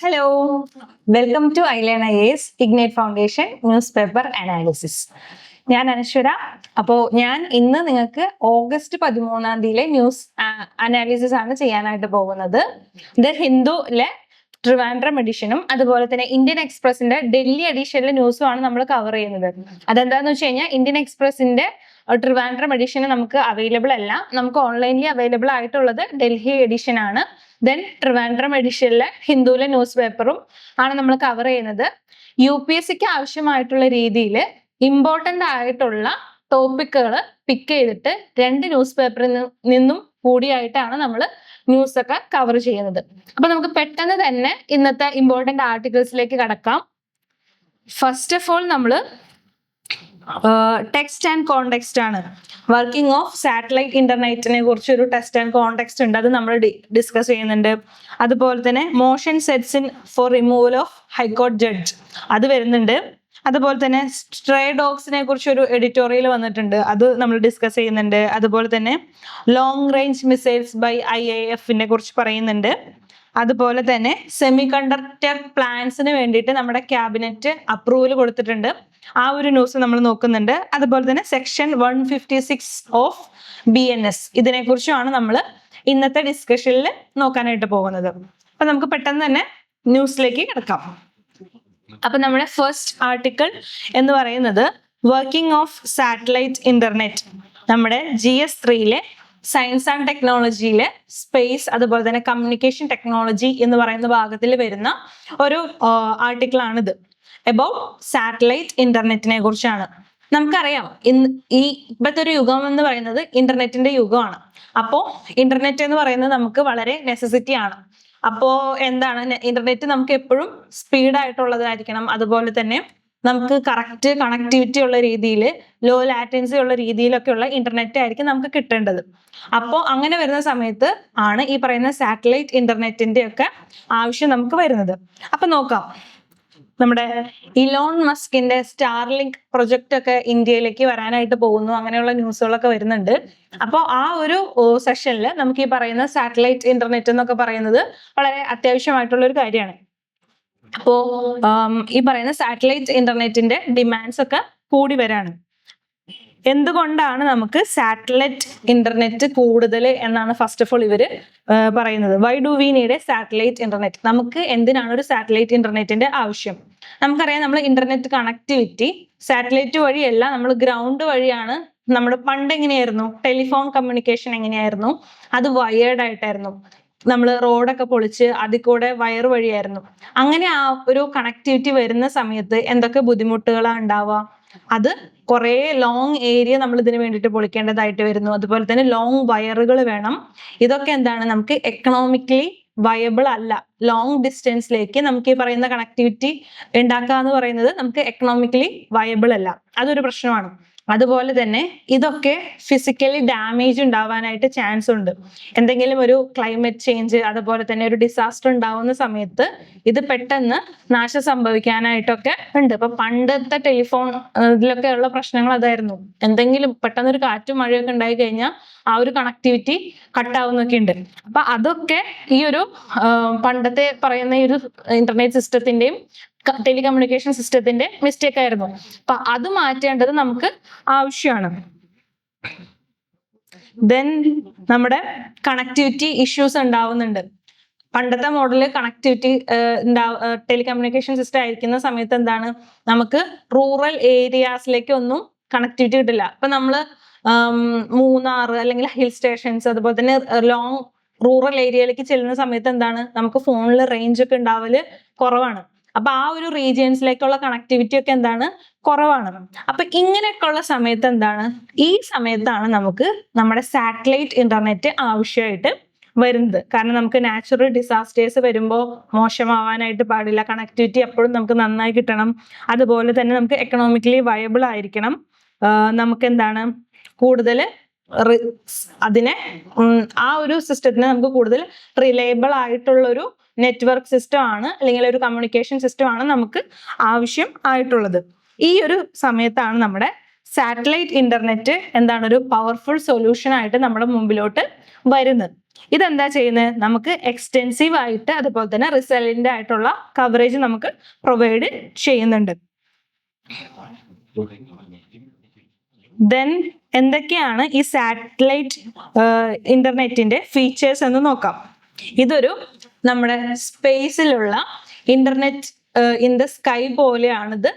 Hello, welcome to iLearn IAS Ignite foundation news paper analysis. ഞാൻ അനശ്വര. അപ്പോൾ ഞാൻ ഇന്ന് നിങ്ങൾക്ക് ഓഗസ്റ്റ് 13 ന്യൂസ് അനാലിസിസ് ആണ് ചെയ്യാനായിട്ട് പോകുന്നത്. ഇത് ഹിന്ദുവിലെ ട്രിവാൻഡ്രം എഡിഷനും അതുപോലെ തന്നെ ഇന്ത്യൻ എക്സ്പ്രസിന്റെ ഡൽഹി എഡിഷനിലെ ന്യൂസും ആണ് നമ്മൾ കവർ ചെയ്യുന്നത്. അതെന്താന്ന് വെച്ച് കഴിഞ്ഞാൽ ഇന്ത്യൻ എക്സ്പ്രസിന്റെ ട്രിവാൻഡ്രം എഡിഷൻ നമുക്ക് അവൈലബിൾ അല്ല. നമുക്ക് ഓൺലൈനിൽ അവൈലബിൾ ആയിട്ടുള്ളത് ഡൽഹി എഡിഷൻ ആണ്. ദെൻ ട്രിവാൻഡ്രം എഡിഷനിലെ ഹിന്ദുവിലെ ന്യൂസ് പേപ്പറും ആണ് നമ്മൾ കവർ ചെയ്യുന്നത്. UPSCക്ക് ആവശ്യമായിട്ടുള്ള രീതിയിൽ ഇമ്പോർട്ടൻ്റ് ആയിട്ടുള്ള ടോപ്പിക്കുകൾ പിക്ക് ചെയ്തിട്ട് 2 ന്യൂസ് പേപ്പറിൽ നിന്നും കൂടിയായിട്ടാണ് നമ്മൾ ന്യൂസ് ഒക്കെ കവർ ചെയ്യുന്നത്. അപ്പൊ നമുക്ക് പെട്ടെന്ന് തന്നെ ഇന്നത്തെ ഇമ്പോർട്ടൻ്റ് ആർട്ടിക്കിൾസിലേക്ക് കടക്കാം. ഫസ്റ്റ് ഓഫ് ഓൾ നമ്മൾ ടെക്സ്റ്റ് ആൻഡ് കോണ്ടെക്സ്റ്റ് ആണ്. വർക്കിംഗ് ഓഫ് സാറ്റലൈറ്റ് ഇന്റർനെറ്റിനെ കുറിച്ച് ഒരു ടെക്സ്റ്റ് ആൻഡ് കോണ്ടെക്സ്റ്റ് ഉണ്ട്, അത് നമ്മൾ ഡിസ്കസ് ചെയ്യുന്നുണ്ട്. അതുപോലെ തന്നെ motion sets in for removal of high court judge അത് വരുന്നുണ്ട്. അതുപോലെ തന്നെ സ്ട്രേ ഡോഗ്സിനെ കുറിച്ച് ഒരു എഡിറ്റോറിയൽ വന്നിട്ടുണ്ട്, അത് നമ്മൾ ഡിസ്കസ് ചെയ്യുന്നുണ്ട്. അതുപോലെ തന്നെ long range missiles by IAF കുറിച്ച് പറയുന്നുണ്ട്. അതുപോലെ തന്നെ സെമി കണ്ടക്ടർ പ്ലാൻസിന് വേണ്ടിയിട്ട് നമ്മുടെ ക്യാബിനറ്റ് അപ്രൂവൽ കൊടുത്തിട്ടുണ്ട്, ആ ഒരു ന്യൂസ് നമ്മൾ നോക്കുന്നുണ്ട്. അതുപോലെ തന്നെ സെക്ഷൻ 156 ഓഫ് BNS ഇതിനെക്കുറിച്ചുമാണ് നമ്മൾ ഇന്നത്തെ ഡിസ്കഷനിൽ നോക്കാനായിട്ട് പോകുന്നത്. അപ്പൊ നമുക്ക് പെട്ടെന്ന് തന്നെ ന്യൂസിലേക്ക് കിടക്കാം. അപ്പൊ നമ്മുടെ ഫസ്റ്റ് ആർട്ടിക്കിൾ എന്ന് പറയുന്നത് വർക്കിംഗ് ഓഫ് സാറ്റലൈറ്റ് ഇന്റർനെറ്റ്, നമ്മുടെ GS3 സയൻസ് ആൻഡ് ടെക്നോളജിയിലെ സ്പേസ് അതുപോലെ തന്നെ കമ്മ്യൂണിക്കേഷൻ ടെക്നോളജി എന്ന് പറയുന്ന ഭാഗത്തിൽ വരുന്ന ഒരു ആർട്ടിക്കിൾ ആണിത്. അബൌട്ട് സാറ്റലൈറ്റ് ഇന്റർനെറ്റിനെ കുറിച്ചാണ്. നമുക്കറിയാം ഇപ്പോഴത്തെ ഒരു യുഗം എന്ന് പറയുന്നത് ഇന്റർനെറ്റിന്റെ യുഗമാണ്. അപ്പോൾ ഇന്റർനെറ്റ് എന്ന് പറയുന്നത് നമുക്ക് വളരെ നെസസിറ്റി ആണ്. അപ്പോൾ എന്താണ് ഇന്റർനെറ്റ് നമുക്ക് എപ്പോഴും സ്പീഡായിട്ടുള്ളതായിരിക്കണം. അതുപോലെ തന്നെ നമുക്ക് കറക്റ്റ് കണക്ടിവിറ്റി ഉള്ള രീതിയിൽ, ലോ ലാറ്റൻസി ഉള്ള രീതിയിലൊക്കെ ഉള്ള ഇന്റർനെറ്റ് ആയിരിക്കും നമുക്ക് കിട്ടേണ്ടത്. അപ്പോൾ അങ്ങനെ വരുന്ന സമയത്ത് ആണ് ഈ പറയുന്ന സാറ്റലൈറ്റ് ഇന്റർനെറ്റിന്റെ ഒക്കെ ആവശ്യം നമുക്ക് വരുന്നത്. അപ്പൊ നോക്കാം, നമ്മുടെ ഇലോൺ മസ്കിന്റെ സ്റ്റാർലിങ്ക് പ്രൊജക്റ്റ് ഒക്കെ ഇന്ത്യയിലേക്ക് വരാനായിട്ട് പോകുന്നു, അങ്ങനെയുള്ള ന്യൂസുകളൊക്കെ വരുന്നുണ്ട്. അപ്പോൾ ആ ഒരു സെഷനിൽ നമുക്ക് ഈ പറയുന്ന സാറ്റലൈറ്റ് ഇന്റർനെറ്റ് എന്നൊക്കെ പറയുന്നത് വളരെ അത്യാവശ്യമായിട്ടുള്ള ഒരു കാര്യമാണ്. അപ്പോ ഈ പറയുന്ന സാറ്റലൈറ്റ് ഇന്റർനെറ്റിന്റെ ഡിമാൻഡ്സ് ഒക്കെ കൂടി വരാണ്. എന്തുകൊണ്ടാണ് നമുക്ക് സാറ്റലൈറ്റ് ഇന്റർനെറ്റ് കൂടുതൽ എന്നാണ് ഫസ്റ്റ് ഓഫ് ഓൾ ഇവര് പറയുന്നത്. Why do we need A satellite internet? നമുക്ക് എന്തിനാണ് ഒരു സാറ്റലൈറ്റ് ഇന്റർനെറ്റിന്റെ ആവശ്യം? നമുക്കറിയാം, നമ്മൾ ഇന്റർനെറ്റ് കണക്ടിവിറ്റി സാറ്റലൈറ്റ് വഴിയല്ല, നമ്മൾ ഗ്രൗണ്ട് വഴിയാണ്. നമ്മുടെ പണ്ട് എങ്ങനെയായിരുന്നു ടെലിഫോൺ കമ്മ്യൂണിക്കേഷൻ എങ്ങനെയായിരുന്നു? അത് വയേർഡ് ആയിട്ടായിരുന്നു. നമ്മൾ റോഡൊക്കെ പൊളിച്ച് അതിൽ കൂടെ വയർ വഴിയായിരുന്നു. അങ്ങനെ ആ ഒരു കണക്ടിവിറ്റി വരുന്ന സമയത്ത് എന്തൊക്കെ ബുദ്ധിമുട്ടുകളാണ് ഉണ്ടാവുക? അത് കുറേ ലോങ് ഏരിയ നമ്മൾ ഇതിന് വേണ്ടിയിട്ട് പൊളിക്കേണ്ടതായിട്ട് വരുന്നു. അതുപോലെ തന്നെ ലോങ് വയറുകൾ വേണം. ഇതൊക്കെ എന്താണ്, നമുക്ക് എക്കണോമിക്കലി വയബിൾ അല്ല. ലോങ് ഡിസ്റ്റൻസിലേക്ക് നമുക്ക് ഈ പറയുന്ന കണക്ടിവിറ്റി ഉണ്ടാക്കുക എന്ന് പറയുന്നത് നമുക്ക് എക്കണോമിക്കലി വയബിൾ അല്ല, അതൊരു പ്രശ്നമാണ്. അതുപോലെ തന്നെ ഇതൊക്കെ ഫിസിക്കലി ഡാമേജ് ഉണ്ടാവാനായിട്ട് ചാൻസ് ഉണ്ട്. എന്തെങ്കിലും ഒരു ക്ലൈമറ്റ് ചേഞ്ച് അതുപോലെ തന്നെ ഒരു ഡിസാസ്റ്റർ ഉണ്ടാവുന്ന സമയത്ത് ഇത് പെട്ടെന്ന് നാശം സംഭവിക്കാനായിട്ടൊക്കെ ഉണ്ട്. ഇപ്പൊ പണ്ടത്തെ ടെലിഫോൺ ഇതിലൊക്കെ ഉള്ള പ്രശ്നങ്ങൾ അതായിരുന്നു. എന്തെങ്കിലും പെട്ടെന്ന് ഒരു കാറ്റും മഴയൊക്കെ ഉണ്ടായി കഴിഞ്ഞാൽ ആ ഒരു കണക്ടിവിറ്റി കട്ടാവുന്നൊക്കെ ഉണ്ട്. അപ്പൊ അതൊക്കെ ഈ ഒരു പണ്ടത്തെ പറയുന്ന ഈ ഒരു ഇന്റർനെറ്റ് സിസ്റ്റത്തിന്റെയും ടെലികമ്മ്യൂണിക്കേഷൻ സിസ്റ്റത്തിന്റെ മിസ്റ്റേക്ക് ആയിരുന്നു. അപ്പൊ അത് മാറ്റേണ്ടത് നമുക്ക് ആവശ്യമാണ്. ദെൻ നമ്മുടെ കണക്ടിവിറ്റി ഇഷ്യൂസ് ഉണ്ടാവുന്നുണ്ട്. പണ്ടത്തെ മോഡല് കണക്ടിവിറ്റി ടെലികമ്മ്യൂണിക്കേഷൻ സിസ്റ്റം ആയിരിക്കുന്ന സമയത്ത് എന്താണ്, നമുക്ക് റൂറൽ ഏരിയാസിലേക്ക് ഒന്നും കണക്ടിവിറ്റി കിട്ടില്ല. ഇപ്പൊ നമ്മള് മൂന്നാർ അല്ലെങ്കിൽ ഹിൽ സ്റ്റേഷൻസ് അതുപോലെ തന്നെ ലോങ് റൂറൽ ഏരിയയിലേക്ക് ചെല്ലുന്ന സമയത്ത് എന്താണ്, നമുക്ക് ഫോണിൽ റേഞ്ച് ഒക്കെ ഉണ്ടാവല് കുറവാണ്. അപ്പൊ ആ ഒരു റീജിയൻസിലേക്കുള്ള കണക്ടിവിറ്റി ഒക്കെ എന്താണ്, കുറവാണ്. അപ്പൊ ഇങ്ങനെയൊക്കെ ഉള്ള സമയത്ത് എന്താണ്, ഈ സമയത്താണ് നമുക്ക് നമ്മുടെ സാറ്റലൈറ്റ് ഇന്റർനെറ്റ് ആവശ്യമായിട്ട് വരുന്നത്. കാരണം നമുക്ക് നാച്ചുറൽ ഡിസാസ്റ്റേഴ്സ് വരുമ്പോൾ മോശമാവാനായിട്ട് പാടില്ല. കണക്ടിവിറ്റി എപ്പോഴും നമുക്ക് നന്നായി കിട്ടണം. അതുപോലെ തന്നെ നമുക്ക് എക്കണോമിക്കലി വയബിൾ ആയിരിക്കണം. നമുക്ക് എന്താണ് കൂടുതൽ അതിനെ ആ ഒരു സിസ്റ്റത്തിനെ നമുക്ക് കൂടുതൽ റിലയബിൾ ആയിട്ടുള്ള ഒരു നെറ്റ്വർക്ക് സിസ്റ്റം ആണ് അല്ലെങ്കിൽ ഒരു കമ്മ്യൂണിക്കേഷൻ സിസ്റ്റം ആണ് നമുക്ക് ആവശ്യം ആയിട്ടുള്ളത്. ഈ ഒരു സമയത്താണ് നമ്മുടെ സാറ്റലൈറ്റ് ഇന്റർനെറ്റ് എന്താണ് ഒരു പവർഫുൾ സൊല്യൂഷൻ ആയിട്ട് നമ്മുടെ മുമ്പിലോട്ട് വരുന്നത്. ഇതെന്താ ചെയ്യുന്നത്? നമുക്ക് എക്സ്റ്റെൻസീവ് ആയിട്ട് അതുപോലെ തന്നെ റിസലന്റ് ആയിട്ടുള്ള കവറേജ് നമുക്ക് പ്രൊവൈഡ് ചെയ്യുന്നുണ്ട്. ദെൻ എന്തൊക്കെയാണ് ഈ സാറ്റലൈറ്റ് ഇന്റർനെറ്റിന്റെ ഫീച്ചേഴ്സ് എന്ന് നോക്കാം. ഇതൊരു നമ്മുടെ സ്പേസിലുള്ള ഇന്റർനെറ്റ് ഇൻ ദ സ്കൈ പോലെയാണിത്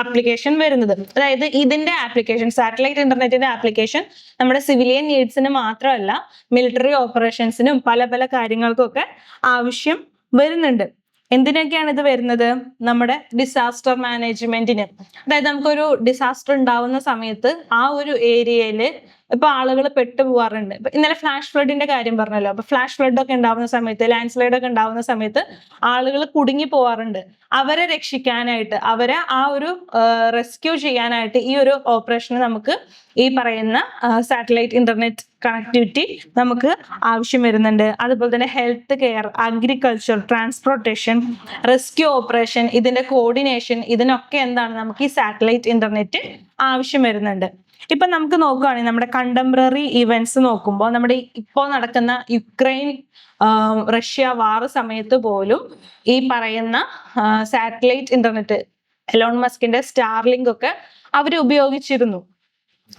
ആപ്ലിക്കേഷൻ വരുന്നത്. അതായത് ഇതിന്റെ ആപ്ലിക്കേഷൻ, സാറ്റലൈറ്റ് ഇന്റർനെറ്റിന്റെ ആപ്ലിക്കേഷൻ നമ്മുടെ സിവിലിയൻ നീഡ്സിന് മാത്രമല്ല, മിലിറ്ററി ഓപ്പറേഷൻസിനും പല പല കാര്യങ്ങൾക്കൊക്കെ ആവശ്യം വരുന്നുണ്ട്. എന്തിനൊക്കെയാണ് ഇത് വരുന്നത്? നമ്മുടെ ഡിസാസ്റ്റർ മാനേജ്മെന്റിന്. അതായത് നമുക്കൊരു ഡിസാസ്റ്റർ ഉണ്ടാവുന്ന സമയത്ത് ആ ഒരു ഏരിയയില് ഇപ്പൊ ആളുകൾ പെട്ടുപോകാറുണ്ട്. ഇപ്പൊ ഇന്നലെ ഫ്ലാഷ് ഫ്ലഡിന്റെ കാര്യം പറഞ്ഞല്ലോ. അപ്പൊ ഫ്ലാഷ് ഫ്ലഡ് ഒക്കെ ഉണ്ടാവുന്ന സമയത്ത്, ലാൻഡ് സ്ലൈഡ് ഒക്കെ ഉണ്ടാവുന്ന സമയത്ത് ആളുകൾ കുടുങ്ങി പോവാറുണ്ട്. അവരെ രക്ഷിക്കാനായിട്ട്, അവരെ ആ ഒരു റെസ്ക്യൂ ചെയ്യാനായിട്ട് ഈ ഒരു ഓപ്പറേഷന് നമുക്ക് ഈ പറയുന്ന സാറ്റലൈറ്റ് ഇന്റർനെറ്റ് കണക്ടിവിറ്റി നമുക്ക് ആവശ്യം വരുന്നുണ്ട്. അതുപോലെ തന്നെ health care, agriculture, transportation, rescue operation, ഇതിന്റെ കോർഡിനേഷൻ, ഇതിനൊക്കെ എന്താണ് നമുക്ക് ഈ സാറ്റലൈറ്റ് ഇന്റർനെറ്റ് ആവശ്യം വരുന്നുണ്ട്. ഇപ്പൊ നമുക്ക് നോക്കുകയാണെങ്കിൽ നമ്മുടെ കണ്ടംപററി ഇവന്റ്സ് നോക്കുമ്പോൾ, നമ്മുടെ ഇപ്പോൾ നടക്കുന്ന യുക്രൈൻ റഷ്യ വാർ സമയത്ത് പോലും ഈ പറയുന്ന സാറ്റലൈറ്റ് ഇന്റർനെറ്റ്, എലോൺ മസ്കിന്റെ സ്റ്റാർലിങ്ക് ഒക്കെ അവർ ഉപയോഗിച്ചിരുന്നു.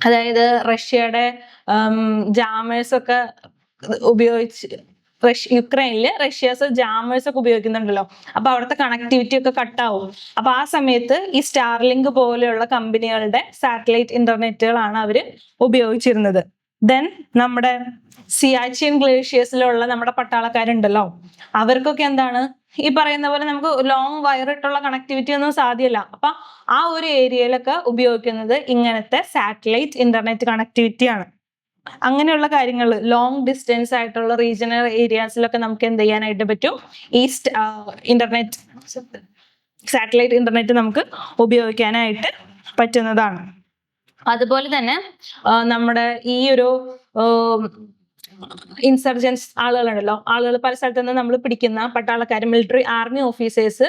അതായത് റഷ്യയുടെ ജാമേഴ്സ് ഒക്കെ ഉപയോഗിച്ച്, യുക്രൈനില് റഷ്യാസ് ജാമേഴ്സ് ഒക്കെ ഉപയോഗിക്കുന്നുണ്ടല്ലോ. അപ്പൊ അവിടുത്തെ കണക്ടിവിറ്റി ഒക്കെ കട്ടാവും. അപ്പൊ ആ സമയത്ത് ഈ സ്റ്റാർലിങ്ക് പോലെയുള്ള കമ്പനികളുടെ സാറ്റലൈറ്റ് ഇന്റർനെറ്റുകളാണ് അവര് ഉപയോഗിച്ചിരുന്നത്. ദെൻ നമ്മുടെ സിയാച്ചിൻ ഗ്ലേഷ്യേഴ്സിലുള്ള നമ്മുടെ പട്ടാളക്കാരുണ്ടല്ലോ, അവർക്കൊക്കെ എന്താണ് ഈ പറയുന്ന പോലെ നമുക്ക് ലോങ് വയറിട്ടുള്ള കണക്ടിവിറ്റി ഒന്നും സാധ്യമല്ല. അപ്പൊ ആ ഒരു ഏരിയയിലൊക്കെ ഉപയോഗിക്കുന്നത് ഇങ്ങനത്തെ സാറ്റലൈറ്റ് ഇന്റർനെറ്റ് കണക്ടിവിറ്റി ആണ്. അങ്ങനെയുള്ള കാര്യങ്ങൾ ലോങ് ഡിസ്റ്റൻസ് ആയിട്ടുള്ള റീജിയണൽ ഏരിയാസിലൊക്കെ നമുക്ക് എന്ത് ചെയ്യാനായിട്ട് പറ്റും? ഈ ഇന്റർനെറ്റ്, സാറ്റലൈറ്റ് ഇന്റർനെറ്റ് നമുക്ക് ഉപയോഗിക്കാനായിട്ട് പറ്റുന്നതാണ്. അതുപോലെ തന്നെ നമ്മുടെ ഈ ഒരു ഇൻസർജൻസ് ആളുകളുണ്ടല്ലോ, ആളുകൾ പല സ്ഥലത്തു നിന്ന് നമ്മൾ പിടിക്കുന്ന പട്ടാളക്കാർ, മിലിറ്ററി ആർമി ഓഫീസേഴ്സ്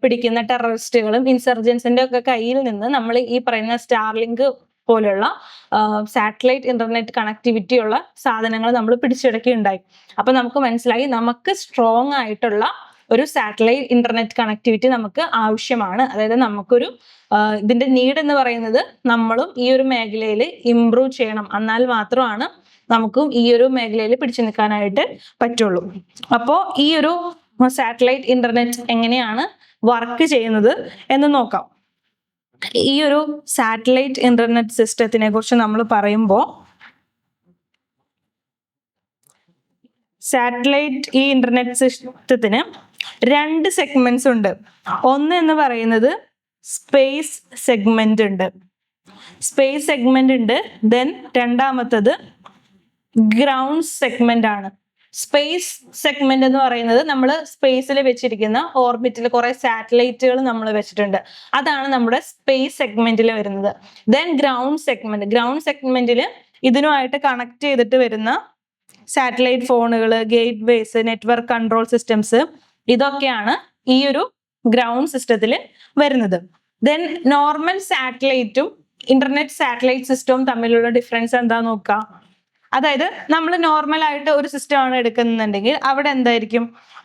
പിടിക്കുന്ന ടെററിസ്റ്റുകളും ഇൻസർജൻസിന്റെ ഒക്കെ കയ്യിൽ നിന്ന് നമ്മൾ ഈ പറയുന്ന സ്റ്റാർലിങ്ക് പോലെയുള്ള സാറ്റലൈറ്റ് ഇന്റർനെറ്റ് കണക്ടിവിറ്റി ഉള്ള സാധനങ്ങൾ നമ്മൾ പിടിച്ചെടുക്കുകയുണ്ടായി. അപ്പൊ നമുക്ക് മനസ്സിലായി നമുക്ക് സ്ട്രോങ് ആയിട്ടുള്ള ഒരു സാറ്റലൈറ്റ് ഇന്റർനെറ്റ് കണക്ടിവിറ്റി നമുക്ക് ആവശ്യമാണ്. അതായത് നമുക്കൊരു ഇതിന്റെ നീഡ് എന്ന് പറയുന്നത് നമ്മളും ഈ ഒരു മേഖലയിൽ ഇംപ്രൂവ് ചെയ്യണം, എന്നാൽ മാത്രമാണ് നമുക്കും ഈ ഒരു മേഖലയിൽ പിടിച്ചു നിൽക്കാനായിട്ട് പറ്റുള്ളൂ. അപ്പോൾ ഈ ഒരു സാറ്റലൈറ്റ് ഇന്റർനെറ്റ് എങ്ങനെയാണ് വർക്ക് ചെയ്യുന്നത് എന്ന് നോക്കാം. ഈ ഒരു സാറ്റലൈറ്റ് ഇന്റർനെറ്റ് സിസ്റ്റത്തിനെ കുറിച്ച് നമ്മൾ പറയുമ്പോൾ, സാറ്റലൈറ്റ് ഈ ഇന്റർനെറ്റ് സിസ്റ്റത്തിന് 2 സെഗ്മെന്റ്സ് ഉണ്ട്. ഒന്ന് എന്ന് പറയുന്നത് സ്പേസ് സെഗ്മെന്റ് ഉണ്ട്, സ്പേസ് സെഗ്മെന്റ് ഉണ്ട്. ദെൻ രണ്ടാമത്തത് ഗ്രൗണ്ട് സെഗ്മെന്റ് ആണ്. സ്പേസ് സെഗ്മെന്റ് എന്ന് പറയുന്നത് നമ്മൾ സ്പേസിൽ വെച്ചിരിക്കുന്ന ഓർബിറ്റിൽ കുറെ സാറ്റലൈറ്റുകൾ നമ്മൾ വെച്ചിട്ടുണ്ട്, അതാണ് നമ്മുടെ സ്പേസ് സെഗ്മെന്റിൽ വരുന്നത്. ദെൻ ഗ്രൗണ്ട് സെഗ്മെന്റിൽ ഇതിനുമായിട്ട് കണക്ട് ചെയ്തിട്ട് വരുന്ന സാറ്റലൈറ്റ് ഫോണുകൾ, gateways, network control systems, ഇതൊക്കെയാണ് ഈ ഒരു ഗ്രൗണ്ട് സിസ്റ്റത്തിൽ വരുന്നത്. ദെൻ നോർമൽ സാറ്റലൈറ്റും ഇന്റർനെറ്റ് സാറ്റലൈറ്റ് സിസ്റ്റവും തമ്മിലുള്ള ഡിഫറൻസ് എന്താ നോക്കാം. അതായത് നമ്മൾ നോർമൽ ആയിട്ട് ഒരു സിസ്റ്റം ആണ് എടുക്കുന്നുണ്ടെങ്കിൽ അവിടെ എന്തായിരിക്കും,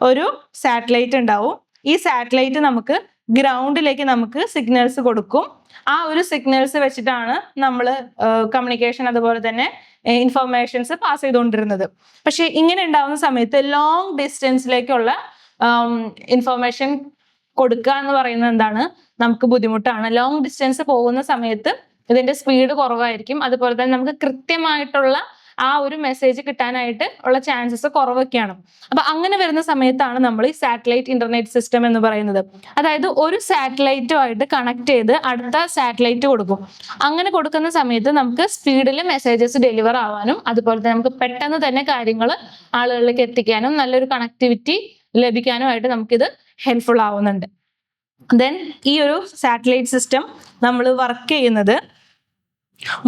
ഒരു സാറ്റലൈറ്റ് ഉണ്ടാവും. ഈ സാറ്റലൈറ്റ് നമുക്ക് ഗ്രൗണ്ടിലേക്ക് നമുക്ക് സിഗ്നൽസ് കൊടുക്കും. ആ ഒരു സിഗ്നൽസ് വെച്ചിട്ടാണ് നമ്മൾ കമ്മ്യൂണിക്കേഷൻ അതുപോലെ തന്നെ ഇൻഫർമേഷൻസ് പാസ് ചെയ്തുകൊണ്ടിരുന്നത്. പക്ഷെ ഇങ്ങനെ ഉണ്ടാവുന്ന സമയത്ത് ലോങ് ഡിസ്റ്റൻസിലേക്കുള്ള ഇൻഫർമേഷൻ കൊടുക്കുക എന്ന് പറയുന്നത് എന്താണ്, നമുക്ക് ബുദ്ധിമുട്ടാണ്. ലോങ് ഡിസ്റ്റൻസ് പോകുന്ന സമയത്ത് ഇതിന്റെ സ്പീഡ് കുറവായിരിക്കും. അതുപോലെ തന്നെ നമുക്ക് കൃത്യമായിട്ടുള്ള ആ ഒരു മെസ്സേജ് കിട്ടാനായിട്ട് ഉള്ള ചാൻസസ് കുറവൊക്കെയാണ്. അപ്പൊ അങ്ങനെ വരുന്ന സമയത്താണ് നമ്മൾ ഈ സാറ്റലൈറ്റ് ഇന്റർനെറ്റ് സിസ്റ്റം എന്ന് പറയുന്നത്. അതായത് ഒരു സാറ്റലൈറ്റുമായിട്ട് കണക്ട് ചെയ്ത് അടുത്ത സാറ്റലൈറ്റ് കൊടുക്കും. അങ്ങനെ കൊടുക്കുന്ന സമയത്ത് നമുക്ക് സ്പീഡിൽ മെസ്സേജസ് ഡെലിവർ ആവാനും അതുപോലെ തന്നെ നമുക്ക് പെട്ടെന്ന് തന്നെ കാര്യങ്ങൾ ആളുകളിലേക്ക് എത്തിക്കാനും നല്ലൊരു കണക്ടിവിറ്റി ലഭിക്കാനുമായിട്ട് നമുക്കിത് ഹെൽപ്ഫുൾ ആവുന്നുണ്ട്. ദെൻ ഈ ഒരു സാറ്റലൈറ്റ് സിസ്റ്റം നമ്മൾ വർക്ക് ചെയ്യുന്നത്